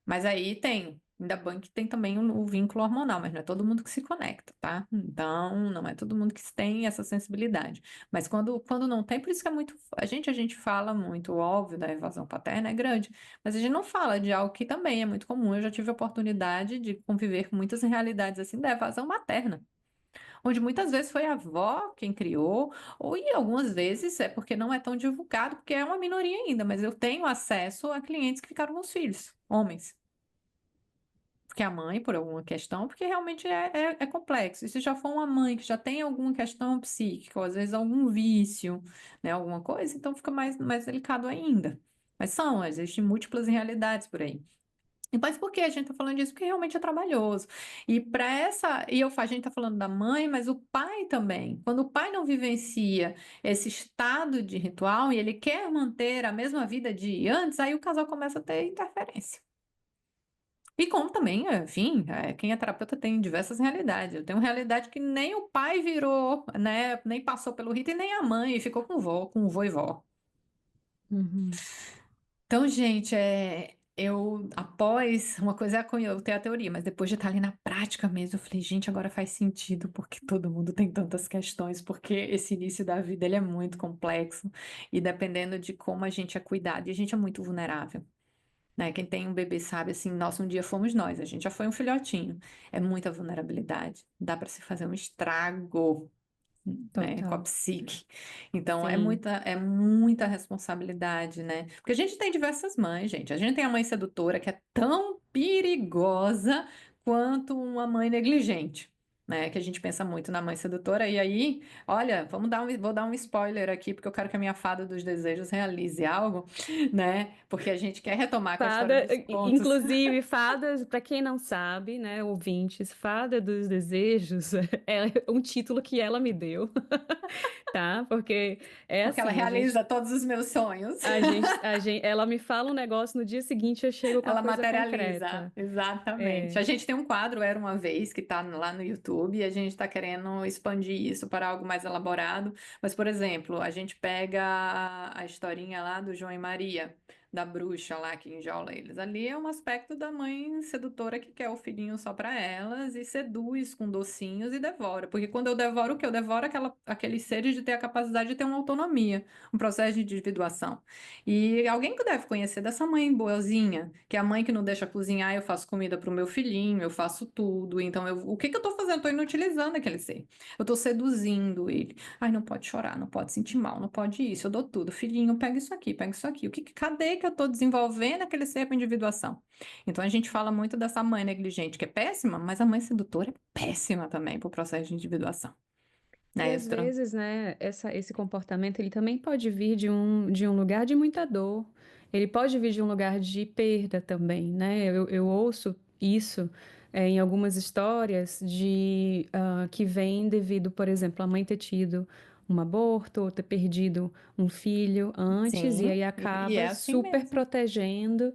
Mas aí tem, ainda bem que tem também o vínculo hormonal, mas não é todo mundo que se conecta, tá? Então, não é todo mundo que tem essa sensibilidade. Mas quando não tem, por isso que é muito. A gente fala muito, óbvio, da evasão paterna, é grande, mas a gente não fala de algo que também é muito comum. Eu já tive a oportunidade de conviver com muitas realidades assim da evasão materna. Onde muitas vezes foi a avó quem criou, ou e algumas vezes é porque não é tão divulgado, porque é uma minoria ainda, mas eu tenho acesso a clientes que ficaram com os filhos, homens. Porque a mãe, por alguma questão, porque realmente é complexo. E se já for uma mãe que já tem alguma questão psíquica, ou às vezes algum vício, né, alguma coisa, então fica mais delicado ainda. Mas existem múltiplas realidades por aí. E mas por que a gente está falando disso? Porque realmente é trabalhoso. E para a gente está falando da mãe, mas o pai também. Quando o pai não vivencia esse estado de ritual e ele quer manter a mesma vida de antes, aí o casal começa a ter interferência. E como também, enfim, quem é terapeuta tem diversas realidades. Eu tenho uma realidade que nem o pai virou, né, nem passou pelo rito e nem a mãe, ficou com vô e vó. Uhum. Então, gente, eu após uma coisa é eu ter a teoria, mas depois de estar ali na prática mesmo, eu falei, gente, agora faz sentido porque todo mundo tem tantas questões, porque esse início da vida ele é muito complexo e dependendo de como a gente é cuidado, e a gente é muito vulnerável. Né? Quem tem um bebê sabe assim, nossa, um dia fomos nós, a gente já foi um filhotinho. É muita vulnerabilidade. Dá para se fazer um estrago, né, com a Total. psique. Então Sim. é muita responsabilidade, né? Porque a gente tem diversas mães, gente. A gente tem a mãe sedutora que é tão perigosa quanto uma mãe negligente. Né, que a gente pensa muito na mãe sedutora, e aí, olha, vou dar um spoiler aqui, porque eu quero que a minha fada dos desejos realize algo, né? Porque a gente quer retomar com a história dos contos. Inclusive, fadas, para quem não sabe, né, ouvintes, Fada dos Desejos é um título que ela me deu, tá? Porque é Porque ela assim, a gente realiza todos os meus sonhos. ela me fala um negócio, no dia seguinte eu chego com a Ela coisa materializa, concreta. exatamente. É, A gente tem um quadro, Era Uma Vez, que está lá no YouTube, e a gente está querendo expandir isso para algo mais elaborado. Mas, por exemplo, a gente pega a historinha lá do João e Maria, da bruxa lá que enjola eles. Ali é um aspecto da mãe sedutora que quer o filhinho só para elas e seduz com docinhos e devora. Porque quando eu devoro o quê? Eu devoro aqueles seres de ter a capacidade de ter uma autonomia, um processo de individuação. E alguém que deve conhecer dessa mãe boazinha, que é a mãe que não deixa cozinhar, eu faço comida para o meu filhinho, eu faço tudo. Então, o que que eu estou fazendo? Estou inutilizando aquele ser. Eu estou seduzindo ele. Ai, não pode chorar, não pode sentir mal, não pode isso, eu dou tudo. Filhinho, pega isso aqui, pega isso aqui. Cadê que eu estou desenvolvendo aquele ser para individuação? Então a gente fala muito dessa mãe negligente, que é péssima, mas a mãe sedutora é péssima também para o processo de individuação, E né? às vezes, né, esse comportamento ele também pode vir de um lugar de muita dor. Ele pode vir de um lugar de perda também, né? Eu ouço isso em algumas histórias que vem devido, por exemplo, a mãe ter tido um aborto ou ter perdido um filho antes e Sim, aí e acaba é assim super mesmo. protegendo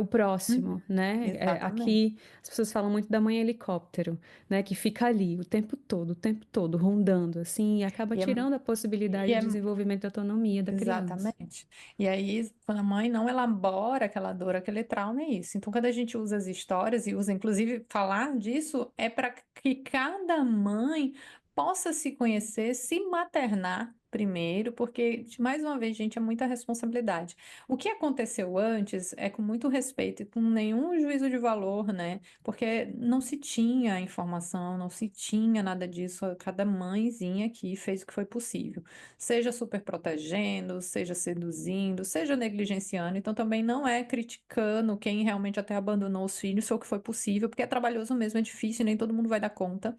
o próximo, Uhum, né? exatamente. Aqui as pessoas falam muito da mãe helicóptero, né, que fica ali o tempo todo, rondando, assim, e acaba E é, tirando a e possibilidade de é desenvolvimento e autonomia da criança. Exatamente. E aí, quando a mãe não elabora aquela dor, aquele trauma, é isso. Então, quando a gente usa as histórias e usa, inclusive, falar disso, é para que cada mãe possa se conhecer, se maternar primeiro, porque, mais uma vez, gente, é muita responsabilidade. O que aconteceu antes é com muito respeito e com nenhum juízo de valor, né? Porque não se tinha informação, não se tinha nada disso. Cada mãezinha aqui fez o que foi possível, seja super protegendo, seja seduzindo, seja negligenciando. Então, também não é criticando quem realmente até abandonou os filhos, foi o que foi possível, porque é trabalhoso mesmo, é difícil, nem todo mundo vai dar conta.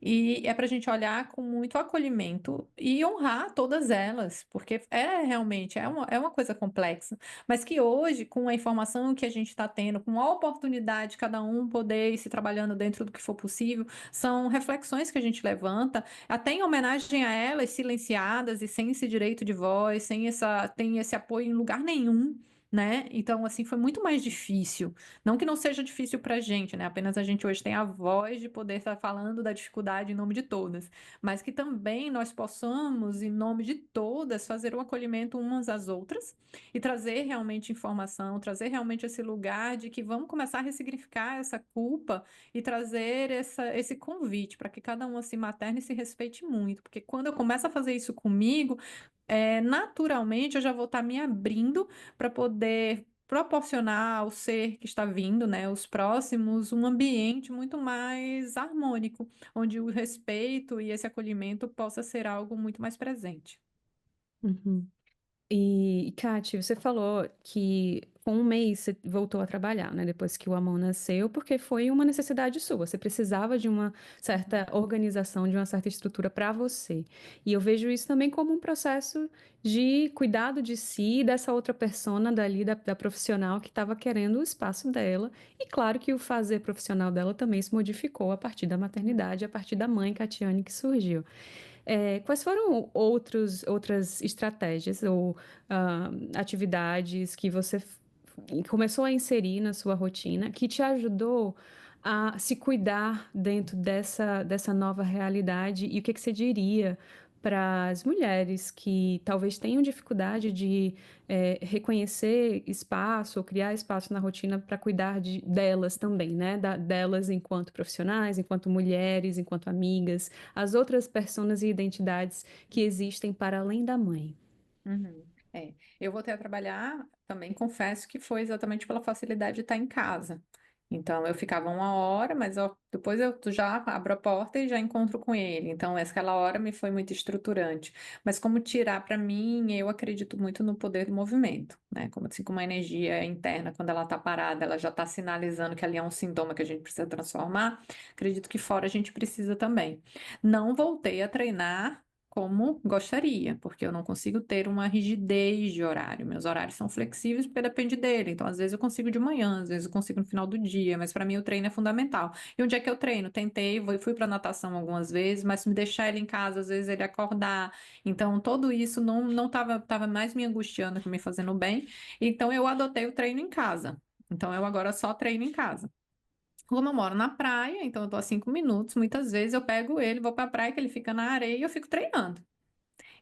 E é para a gente olhar com muito acolhimento e honrar todas elas, porque realmente é uma coisa complexa, mas que hoje, com a informação que a gente está tendo, com a oportunidade de cada um poder ir se trabalhando dentro do que for possível, são reflexões que a gente levanta, até em homenagem a elas, silenciadas e sem esse direito de voz, tem esse apoio em lugar nenhum. Né? Então, assim, foi muito mais difícil. Não que não seja difícil para a gente, né? Apenas a gente hoje tem a voz de poder estar falando da dificuldade em nome de todas, mas que também nós possamos, em nome de todas, fazer o acolhimento umas às outras e trazer realmente informação, trazer realmente esse lugar de que vamos começar a ressignificar essa culpa e trazer esse convite para que cada uma se materne e se respeite muito, porque quando eu começo a fazer isso comigo, naturalmente eu já vou estar me abrindo para poder proporcionar ao ser que está vindo, né, os próximos, um ambiente muito mais harmônico, onde o respeito e esse acolhimento possa ser algo muito mais presente. Uhum. E, Kati, você falou que com um mês você voltou a trabalhar, né? Depois que o Amon nasceu, porque foi uma necessidade sua. Você precisava de uma certa organização, de uma certa estrutura para você. E eu vejo isso também como um processo de cuidado de si e dessa outra persona dali, da profissional que estava querendo o espaço dela. E claro que o fazer profissional dela também se modificou a partir da maternidade, a partir da mãe Catiane que surgiu. Quais foram outras estratégias ou atividades que você começou a inserir na sua rotina que te ajudou a se cuidar dentro dessa nova realidade? E o que que você diria para as mulheres que talvez tenham dificuldade de reconhecer espaço ou criar espaço na rotina para cuidar delas também, né? Delas enquanto profissionais, enquanto mulheres, enquanto amigas, as outras personas e identidades que existem para além da mãe. Uhum. Eu voltei a trabalhar, também confesso que foi exatamente pela facilidade de estar em casa. Então, eu ficava uma hora, mas depois eu já abro a porta e já encontro com ele. Então, aquela hora me foi muito estruturante. Mas como tirar para mim, eu acredito muito no poder do movimento, né? Como assim, como a energia interna, quando ela está parada, ela já está sinalizando que ali é um sintoma que a gente precisa transformar. Acredito que fora a gente precisa também. Não voltei a treinar como gostaria, porque eu não consigo ter uma rigidez de horário. Meus horários são flexíveis porque depende dele. Então, às vezes eu consigo de manhã, às vezes eu consigo no final do dia, mas para mim o treino é fundamental. E onde é que eu treino? Tentei, fui para natação algumas vezes, mas se me deixar ele em casa, às vezes ele acordar. Então, tudo isso não tava mais me angustiando que me fazendo bem. Então, eu adotei o treino em casa. Então, eu agora só treino em casa. Como eu moro na praia, então eu tô a 5 minutos, muitas vezes eu pego ele, vou pra praia, que ele fica na areia e eu fico treinando.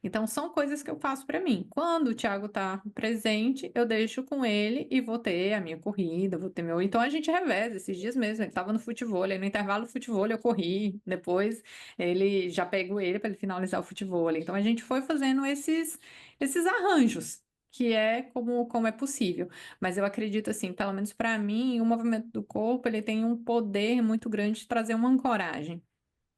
Então, são coisas que eu faço para mim. Quando o Thiago está presente, eu deixo com ele e vou ter a minha corrida, vou ter meu. Então, a gente reveza esses dias mesmo. Ele estava no futebol, aí no intervalo do futebol eu corri, depois ele já pegou ele para ele finalizar o futebol. Então, a gente foi fazendo esses arranjos. Que é como é possível. Mas eu acredito assim, pelo menos para mim, o movimento do corpo ele tem um poder muito grande de trazer uma ancoragem.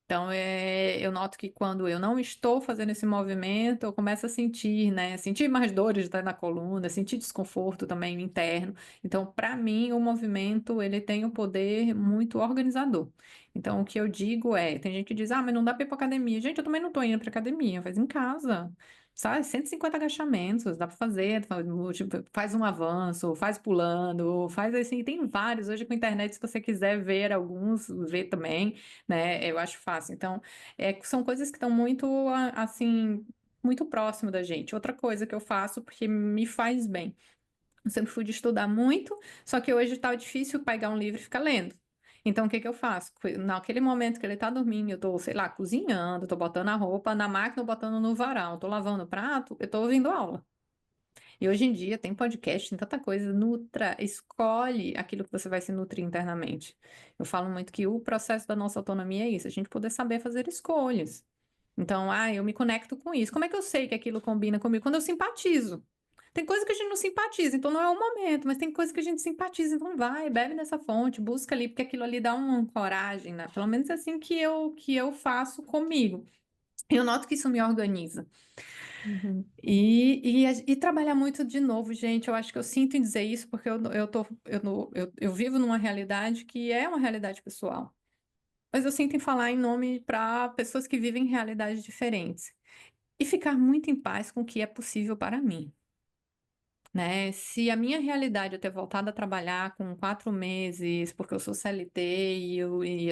Então, eu noto que quando eu não estou fazendo esse movimento, eu começo a sentir, né? Sentir mais dores na coluna, sentir desconforto também interno. Então, para mim, o movimento, ele tem um poder muito organizador. Então, o que eu digo é, tem gente que diz, ah, mas não dá para ir para academia. Gente, eu também não estou indo para academia, faz em casa. Sabe, 150 agachamentos, dá para fazer, faz um avanço, faz pulando, faz assim, tem vários. Hoje com a internet, se você quiser ver alguns, ver também, né? Eu acho fácil. Então, são coisas que estão muito, assim, muito próximo da gente. Outra coisa que eu faço porque me faz bem. Eu sempre fui de estudar muito, só que hoje tá difícil pegar um livro e ficar lendo. Então, o que que eu faço? Naquele momento que ele tá dormindo, eu tô, sei lá, cozinhando, tô botando a roupa na máquina, ou botando no varal, tô lavando o prato, eu tô ouvindo aula. E hoje em dia tem podcast, tem tanta coisa, nutra, escolhe aquilo que você vai se nutrir internamente. Eu falo muito que o processo da nossa autonomia é isso, a gente poder saber fazer escolhas. Então, eu me conecto com isso. Como é que eu sei que aquilo combina comigo? Quando eu simpatizo. Tem coisa que a gente não simpatiza, então não é o momento, mas tem coisa que a gente simpatiza, então vai, bebe nessa fonte, busca ali, porque aquilo ali dá uma coragem, né? Pelo menos é assim que eu faço comigo. Eu noto que isso me organiza. Uhum. E trabalhar muito de novo, gente. Eu acho que eu sinto em dizer isso porque eu vivo numa realidade que é uma realidade pessoal. Mas eu sinto em falar em nome para pessoas que vivem realidades diferentes. E ficar muito em paz com o que é possível para mim. Né? Se a minha realidade é ter voltado a trabalhar com 4 meses, porque eu sou CLT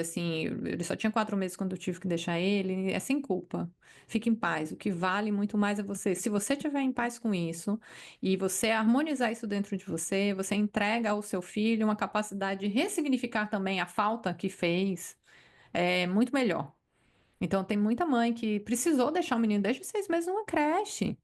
assim, ele só tinha 4 meses quando eu tive que deixar ele, é sem culpa. Fique em paz. O que vale muito mais é você. Se você estiver em paz com isso e você harmonizar isso dentro de você, você entrega ao seu filho uma capacidade de ressignificar também a falta que fez, é muito melhor. Então, tem muita mãe que precisou deixar o menino desde os 6 meses numa creche.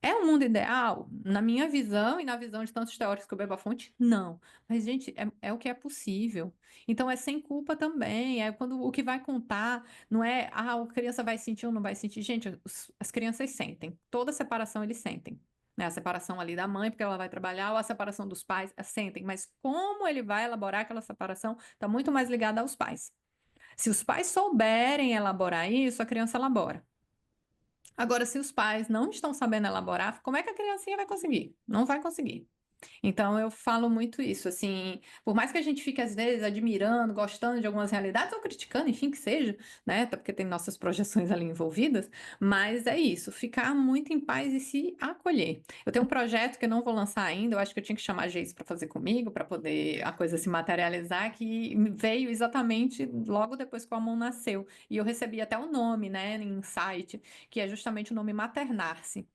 É um mundo ideal? Na minha visão e na visão de tantos teóricos que eu bebo a fonte, não. Mas, gente, é o que é possível. Então, é sem culpa também. É quando o que vai contar não é, a criança vai sentir ou não vai sentir. Gente, as crianças sentem. Toda separação eles sentem. Né? A separação ali da mãe, porque ela vai trabalhar, ou a separação dos pais, sentem. Mas como ele vai elaborar aquela separação, está muito mais ligada aos pais. Se os pais souberem elaborar isso, a criança elabora. Agora, se os pais não estão sabendo elaborar, como é que a criancinha vai conseguir? Não vai conseguir. Então, eu falo muito isso, assim, por mais que a gente fique, às vezes, admirando, gostando de algumas realidades, ou criticando, enfim, que seja, né, até porque tem nossas projeções ali envolvidas, mas é isso, ficar muito em paz e se acolher. Eu tenho um projeto que eu não vou lançar ainda, eu acho que eu tinha que chamar a Geis para fazer comigo, para poder a coisa se materializar, que veio exatamente logo depois que o Amon nasceu, e eu recebi até o nome, né, em site, que é justamente o nome Maternar-se.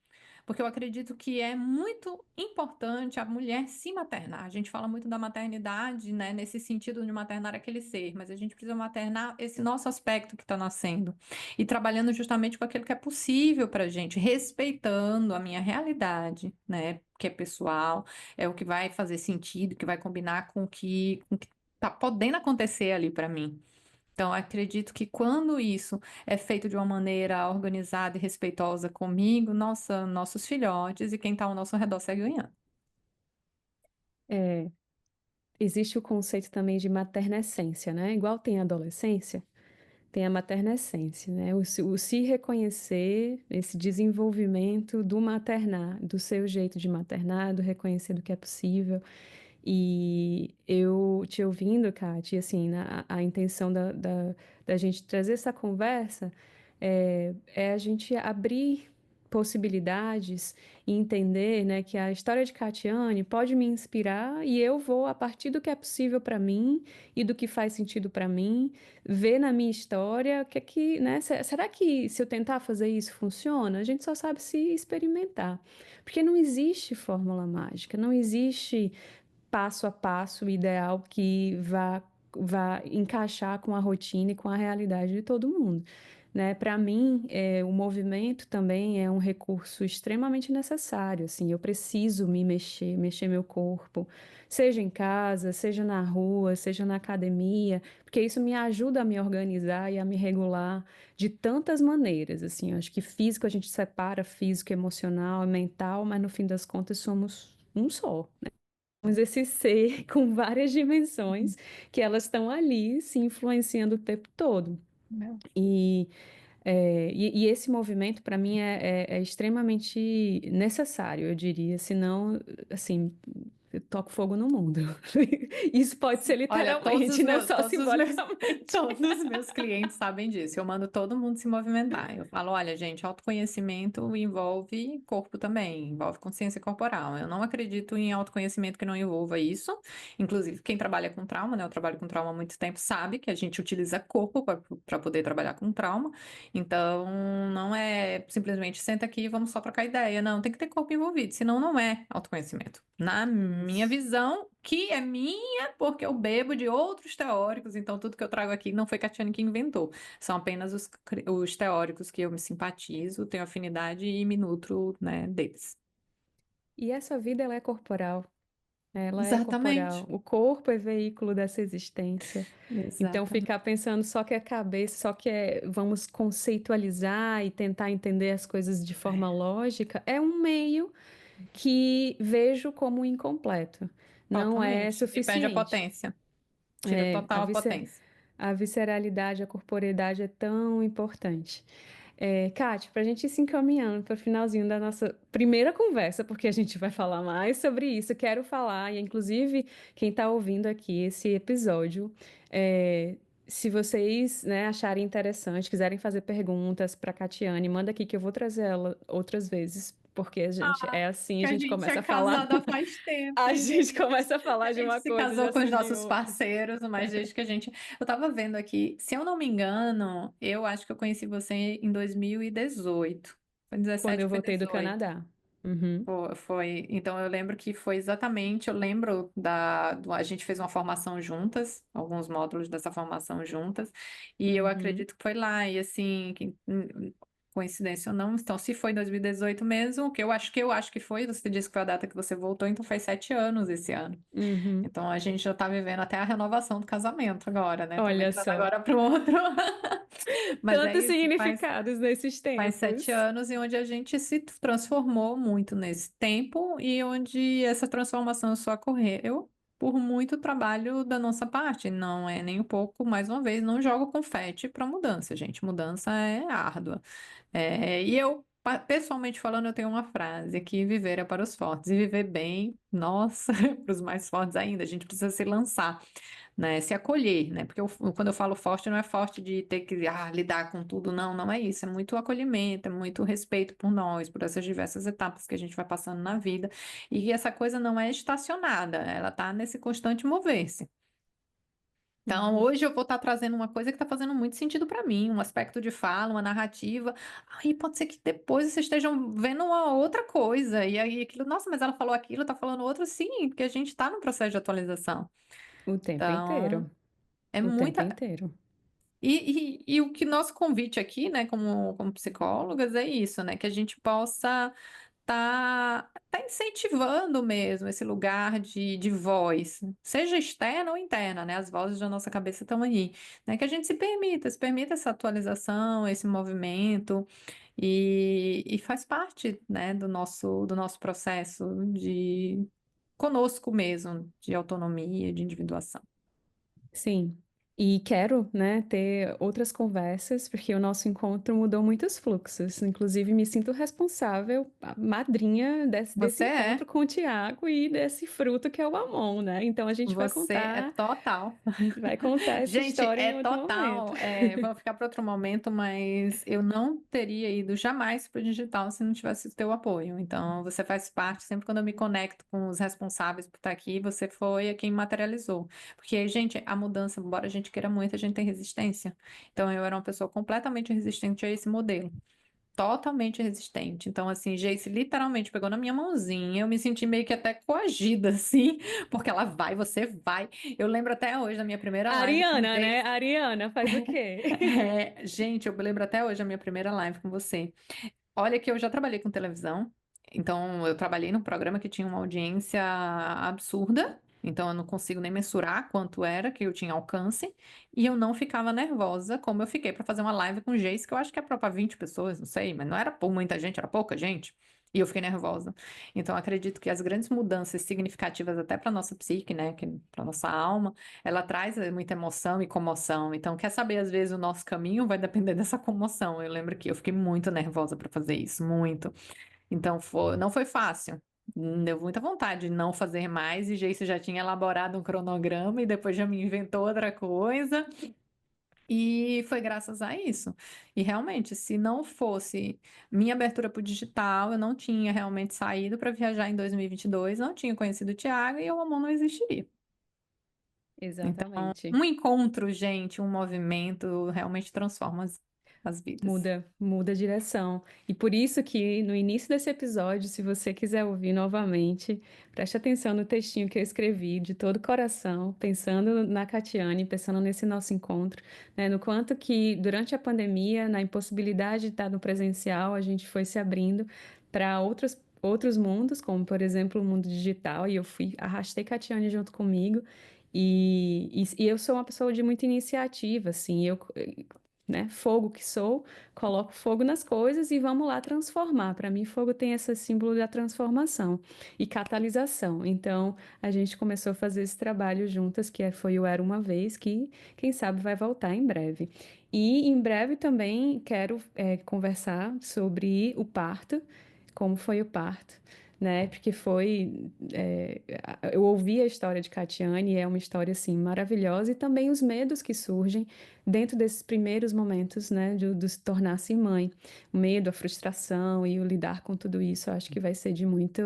Porque eu acredito que é muito importante a mulher se maternar. A gente fala muito da maternidade, né, nesse sentido de maternar aquele ser, mas a gente precisa maternar esse nosso aspecto que está nascendo e trabalhando justamente com aquilo que é possível para a gente, respeitando a minha realidade, né, que é pessoal, é o que vai fazer sentido, que vai combinar com o que está podendo acontecer ali para mim. Então, acredito que quando isso é feito de uma maneira organizada e respeitosa comigo, nossa, nossos filhotes e quem está ao nosso redor segue ganhando. É, existe o conceito também de maternessência, né? Igual tem a adolescência, tem a maternessência, né? O se reconhecer, esse desenvolvimento do maternar, do seu jeito de maternar, do reconhecer do que é possível. E eu te ouvindo, Kate, assim, a intenção da gente trazer essa conversa é a gente abrir possibilidades e entender, né, que a história de Catiane pode me inspirar e eu vou, a partir do que é possível para mim e do que faz sentido para mim, ver na minha história o que é que, né, será que se eu tentar fazer isso funciona? A gente só sabe se experimentar. Porque não existe fórmula mágica, não existe passo a passo ideal que vá encaixar com a rotina e com a realidade de todo mundo. né? Para mim, o movimento também é um recurso extremamente necessário, assim, eu preciso me mexer, mexer meu corpo, seja em casa, seja na rua, seja na academia, porque isso me ajuda a me organizar e a me regular de tantas maneiras, assim, eu acho que físico a gente separa físico, emocional, mental, mas no fim das contas somos um só. Somos esse ser com várias dimensões que elas estão ali se influenciando o tempo todo. Meu. E e esse movimento, para mim, é extremamente necessário, eu diria. Senão, assim, eu toco fogo no mundo. Isso pode ser Olha, literalmente, não é só simbolicamente. todos os meus clientes sabem disso. Eu mando todo mundo se movimentar. Eu falo, olha, gente, autoconhecimento envolve corpo também, envolve consciência corporal. Eu não acredito em autoconhecimento que não envolva isso. Inclusive, quem trabalha com trauma, né? Eu trabalho com trauma há muito tempo, sabe que a gente utiliza corpo para poder trabalhar com trauma. Então, não é simplesmente senta aqui e vamos só trocar ideia. Não, tem que ter corpo envolvido, senão não é autoconhecimento. Na minha Isso. visão, que é minha, porque eu bebo de outros teóricos, então tudo que eu trago aqui não foi Catiane que inventou. São apenas os teóricos que eu me simpatizo, tenho afinidade e me nutro, né, deles. E essa vida, ela é corporal. Ela é Exatamente. corporal. O corpo é veículo dessa existência. Então, Exatamente. ficar pensando só que é cabeça, só que vamos conceitualizar e tentar entender as coisas de forma lógica, é um meio que vejo como incompleto. Não é Totalmente. E perde a suficiente. potência. Tira É, total a potência. a visceralidade, a corporeidade é tão importante. Kátia, para a gente ir se encaminhando para o finalzinho da nossa primeira conversa, porque a gente vai falar mais sobre isso, quero falar, e inclusive quem está ouvindo aqui esse episódio, se vocês, né, acharem interessante, quiserem fazer perguntas para a Catiane, manda aqui que eu vou trazer ela outras vezes, porque a gente é assim, a Que a gente gente é começa a falar, casada faz a tempo, gente gente. começa a A falar de gente uma se coisa, casou já com os surge nossos outra. parceiros, mas desde que a gente. Eu tava vendo aqui, se eu não me engano, eu acho que eu conheci você em 2018. Foi Quando 17, eu foi voltei do 18. Canadá. Uhum, Então eu lembro que foi exatamente, eu lembro a gente fez uma formação juntas, alguns módulos dessa formação juntas, e eu uhum, acredito que foi lá, e assim, coincidência ou não, então se foi em 2018 mesmo, que eu acho que foi, você disse que foi a data que você voltou, então faz 7 anos esse ano. uhum. Então a gente já tá vivendo até a renovação do casamento agora, né? Estamos Olha entrando só, agora para o outro. Mas é tantos isso, faz. significados nesses Faz sete tempos. anos e onde a gente se transformou muito nesse tempo e onde essa transformação só ocorreu por muito trabalho da nossa parte. Não é nem um pouco, mais uma vez, não jogo confete para mudança, gente. Mudança é árdua. E eu, pessoalmente falando, eu tenho uma frase que viver é para os fortes e viver bem, nossa, para os mais fortes ainda. A gente precisa se lançar, né, se acolher, né? Porque quando eu falo forte, não é forte de ter que lidar com tudo, não, não é isso. É muito acolhimento, é muito respeito por nós, por essas diversas etapas que a gente vai passando na vida. E essa coisa não é estacionada, ela está nesse constante mover-se. Então, Uhum. hoje eu vou estar trazendo uma coisa que está fazendo muito sentido para mim, um aspecto de fala, uma narrativa. Aí pode ser que depois vocês estejam vendo uma outra coisa. E aí aquilo, nossa, mas ela falou aquilo, está falando outro, sim, porque a gente está no processo de atualização. O tempo inteiro. Então, é O tempo muita. inteiro. E o que nosso convite aqui, né, como psicólogas, é isso, né, que a gente possa tá incentivando mesmo esse lugar de voz, seja externa ou interna, né, as vozes da nossa cabeça estão aí, né, que a gente se permita essa atualização, esse movimento, e faz parte, né, do nosso processo de conosco mesmo, de autonomia, de individuação. Sim. E quero, né, ter outras conversas, porque o nosso encontro mudou muitos fluxos. Inclusive, me sinto responsável, a madrinha desse Você é. encontro com o Tiago e desse fruto que é o Amon, né? Então, a gente Você é total. vai contar essa Gente, história é em outro momento. total. Vamos ficar para outro momento, mas eu não teria ido jamais para o digital se não tivesse o teu apoio. Então, você faz parte, sempre quando eu me conecto com os responsáveis por estar aqui, você foi quem materializou. Porque, gente, a mudança, embora a gente queira muito, a gente tem resistência. Então, eu era uma pessoa completamente resistente a esse modelo. totalmente resistente. Então, assim, Jace literalmente pegou na minha mãozinha, eu me senti meio que até coagida, assim, porque ela vai, você vai. Eu lembro até hoje da minha primeira A live com Ariana, né? Jace. A Ariana faz o quê? Gente, eu lembro até hoje da minha primeira live com você. Olha que eu já trabalhei com televisão, então eu trabalhei num programa que tinha uma audiência absurda, então eu não consigo nem mensurar quanto era que eu tinha alcance, e eu não ficava nervosa como eu fiquei para fazer uma live com o Jace, que eu acho que é para 20 pessoas, não sei, mas não era por muita gente, era pouca gente. E eu fiquei nervosa. Então, acredito que as grandes mudanças significativas até para nossa psique, né, para nossa alma, ela traz muita emoção e comoção. Então, quer saber, às vezes, o nosso caminho vai depender dessa comoção. Eu lembro que eu fiquei muito nervosa para fazer isso, muito. Então, não foi fácil. Deu muita vontade de não fazer mais, e Jace já tinha elaborado um cronograma e depois já me inventou outra coisa. E foi graças a isso. E realmente, se não fosse minha abertura para o digital, eu não tinha realmente saído para viajar em 2022, não tinha conhecido o Thiago e o Amor não existiria. Então, Exatamente. um encontro, gente, um movimento realmente transforma as vidas. Muda a direção. E por isso que no início desse episódio, se você quiser ouvir novamente, preste atenção no textinho que eu escrevi de todo o coração, pensando na Catiane, pensando nesse nosso encontro, né? No quanto que durante a pandemia, na impossibilidade de estar no presencial, a gente foi se abrindo para outros mundos, como por exemplo o mundo digital, e eu fui, arrastei Catiane junto comigo. E eu sou uma pessoa de muita iniciativa, assim, né, fogo que sou, coloco fogo nas coisas e vamos lá transformar. Para mim, fogo tem esse símbolo da transformação e catalisação. Então, a gente começou a fazer esse trabalho juntas, foi o Era Uma Vez, que quem sabe vai voltar em breve. E em breve também quero conversar sobre o parto, como foi o parto. Né? Porque eu ouvi a história de Catiane e é uma história assim maravilhosa e também os medos que surgem dentro desses primeiros momentos, né, de se tornar-se mãe. O medo, a frustração e o lidar com tudo isso, eu acho que vai ser de muita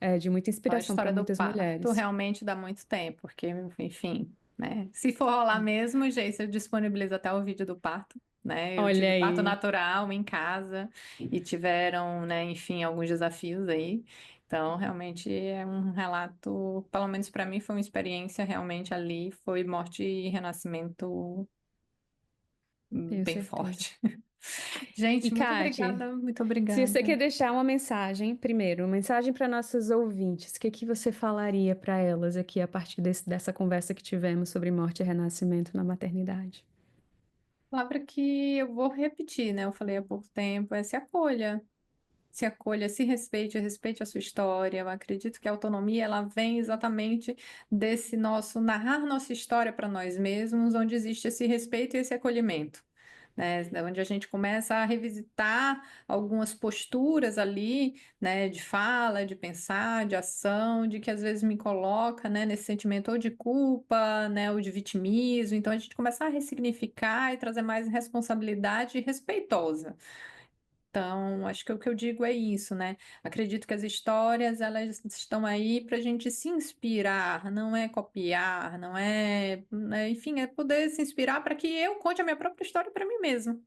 A inspiração para história do muitas parto mulheres. realmente dá muito tempo, porque, enfim, né? Se for rolar mesmo, gente, eu disponibilizo até o vídeo do parto, né? Eu Olha tive parto aí, natural em casa e tiveram, né, enfim, alguns desafios aí. Então, realmente é um relato, pelo menos para mim, foi uma experiência realmente ali, foi morte e renascimento tenho bem certeza. forte. E Gente, muito Kati, obrigada, muito se você obrigada. quer deixar uma mensagem, primeiro, uma mensagem para nossas ouvintes, o que que você falaria para elas aqui a partir dessa conversa que tivemos sobre morte e renascimento na maternidade? Palavra que eu vou repetir, né? Eu falei há pouco tempo, é se acolha, se respeite, respeite a sua história. Eu acredito que a autonomia ela vem exatamente desse nosso narrar nossa história para nós mesmos, onde existe esse respeito e esse acolhimento. Né, onde a gente começa a revisitar algumas posturas ali, né, de fala, de pensar, de ação, de que às vezes me coloca, né, nesse sentimento ou de culpa, né, ou de vitimismo. Então a gente começa a ressignificar e trazer mais responsabilidade respeitosa. Então, acho que o que eu digo é isso, né? Acredito que as histórias, elas estão aí para a gente se inspirar, não é copiar, não é, enfim, é poder se inspirar para que eu conte a minha própria história para mim mesma.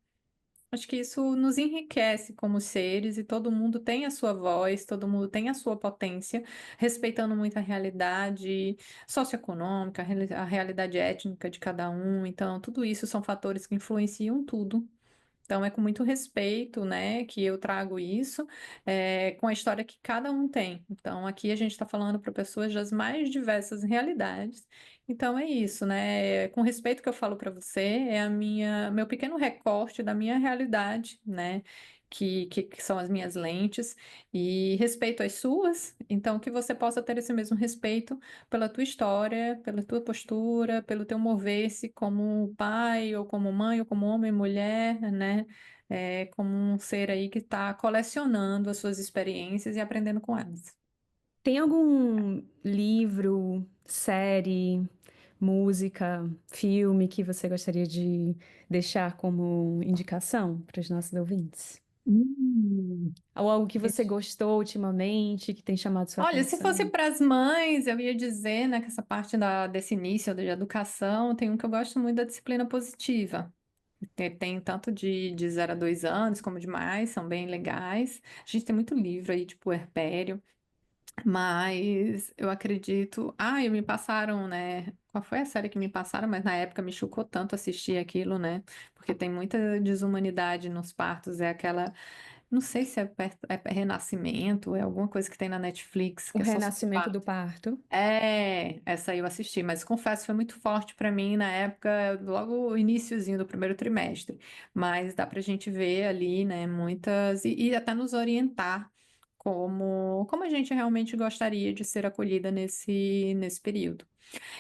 Acho que isso nos enriquece como seres e todo mundo tem a sua voz, todo mundo tem a sua potência, respeitando muito a realidade socioeconômica, a realidade étnica de cada um. Então, tudo isso são fatores que influenciam tudo. Então, é com muito respeito, né, que eu trago isso, com a história que cada um tem. Então, aqui a gente está falando para pessoas das mais diversas realidades. Então, é isso, né? Com respeito que eu falo para você, é meu pequeno recorte da minha realidade, né? Que são as minhas lentes, e respeito as suas, então que você possa ter esse mesmo respeito pela tua história, pela tua postura, pelo teu mover-se como pai, ou como mãe, ou como homem, mulher, né? Como um ser aí que está colecionando as suas experiências e aprendendo com elas. Tem algum livro, série, música, filme que você gostaria de deixar como indicação para os nossos ouvintes? Hum. Ou algo que você gostou ultimamente, que tem chamado sua Olha, se fosse atenção? para as mães, eu ia dizer, né, que essa parte desse início de educação, tem um que eu gosto muito da disciplina positiva. Tem tanto de 0 a 2 anos como de mais, são bem legais. A gente tem muito livro aí, tipo Herpério, mas eu acredito. Ah, e me passaram, né? Qual foi a série que me passaram? Mas na época me chocou tanto assistir aquilo, né? Porque tem muita desumanidade nos partos. É aquela. Não sei se é Renascimento, é alguma coisa que tem na Netflix, O que é só sobre renascimento do parto. parto. Essa aí eu assisti, mas confesso que foi muito forte pra mim na época, logo o iniciozinho do primeiro trimestre. Mas dá pra gente ver ali, né, muitas, e até nos orientar como a gente realmente gostaria de ser acolhida nesse período.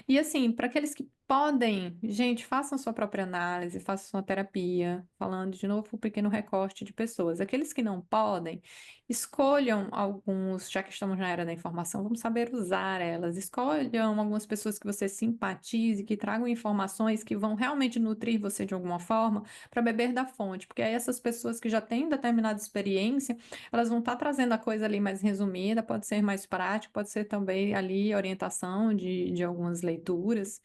E assim, para aqueles que podem, gente, façam sua própria análise, façam sua terapia, falando de novo um pequeno recorte de pessoas. Aqueles que não podem, escolham alguns, já que estamos na era da informação, vamos saber usar elas. Escolham algumas pessoas que você simpatize, que tragam informações que vão realmente nutrir você de alguma forma, para beber da fonte, porque aí essas pessoas que já têm determinada experiência, elas vão estar trazendo a coisa ali mais resumida, pode ser mais prático, pode ser também ali orientação de algumas leituras.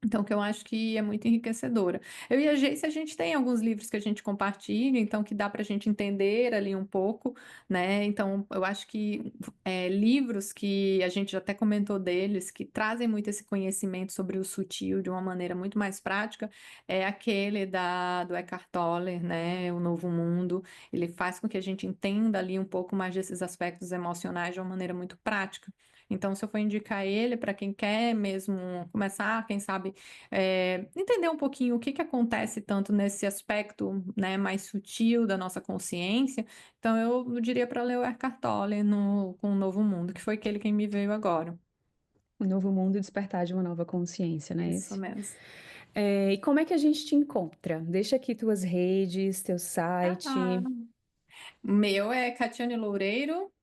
Então, que eu acho que é muito enriquecedora. Eu e a Geice, a gente tem alguns livros que a gente compartilha, então que dá para a gente entender ali um pouco, né? Então, eu acho que livros que a gente já até comentou deles, que trazem muito esse conhecimento sobre o sutil de uma maneira muito mais prática, é aquele do Eckhart Tolle, né? O Novo Mundo. Ele faz com que a gente entenda ali um pouco mais desses aspectos emocionais de uma maneira muito prática. Então, se eu for indicar ele para quem quer mesmo começar, quem sabe, entender um pouquinho o que que acontece tanto nesse aspecto, né, mais sutil da nossa consciência, então eu diria para ler o Eckhart Tolle com o Novo Mundo, que foi aquele quem me veio agora. O novo mundo e despertar de uma nova consciência, não é Isso esse? mesmo. E como é que a gente te encontra? Deixa aqui tuas redes, teu Ah, site. o meu é catianeloureiro.com.br,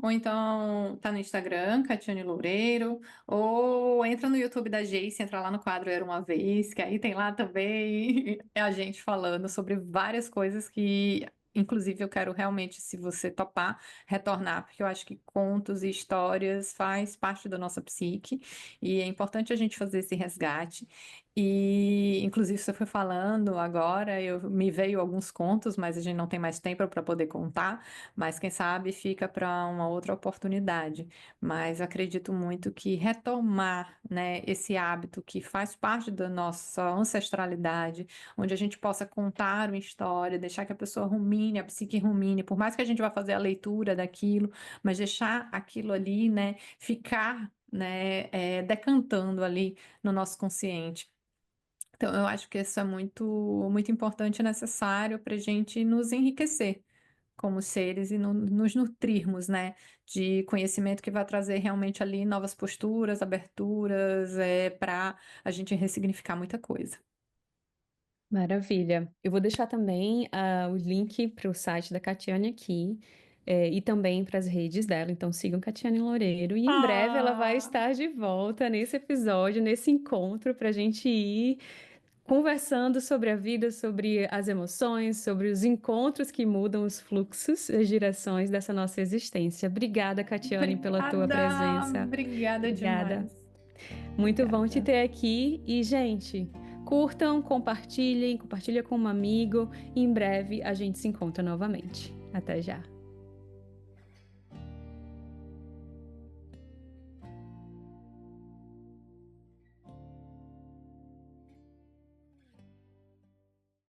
ou então tá no Instagram, Catiane Loureiro, ou entra no YouTube da Jace, entra lá no quadro Era Uma Vez, que aí tem lá também é a gente falando sobre várias coisas que, inclusive, eu quero realmente, se você topar, retornar, porque eu acho que contos e histórias faz parte da nossa psique, e é importante a gente fazer esse resgate. E, inclusive, você foi falando agora, me veio alguns contos, mas a gente não tem mais tempo para poder contar. Mas quem sabe fica para uma outra oportunidade. Mas acredito muito que retomar, né, esse hábito que faz parte da nossa ancestralidade, onde a gente possa contar uma história, deixar que a pessoa rumine, a psique rumine, por mais que a gente vá fazer a leitura daquilo, mas deixar aquilo ali, né, ficar, né, decantando ali no nosso consciente. Então, eu acho que isso é muito importante e necessário para a gente nos enriquecer como seres e nos nutrirmos, né, de conhecimento que vai trazer realmente ali novas posturas, aberturas, para a gente ressignificar muita coisa. Maravilha. Eu vou deixar também o link para o site da Catiane aqui, e também para as redes dela. Então sigam Catiane Loureiro. E em breve ela vai Ah, estar de volta nesse episódio, nesse encontro, para a gente ir conversando sobre a vida, sobre as emoções, sobre os encontros que mudam os fluxos, as direções dessa nossa existência. Obrigada, Catiane, pela tua obrigada, presença. obrigada Obrigada. demais. Muito bom te Obrigada. ter aqui. E, gente, curtam, compartilhem, compartilha com um amigo. E em breve a gente se encontra novamente. Até já.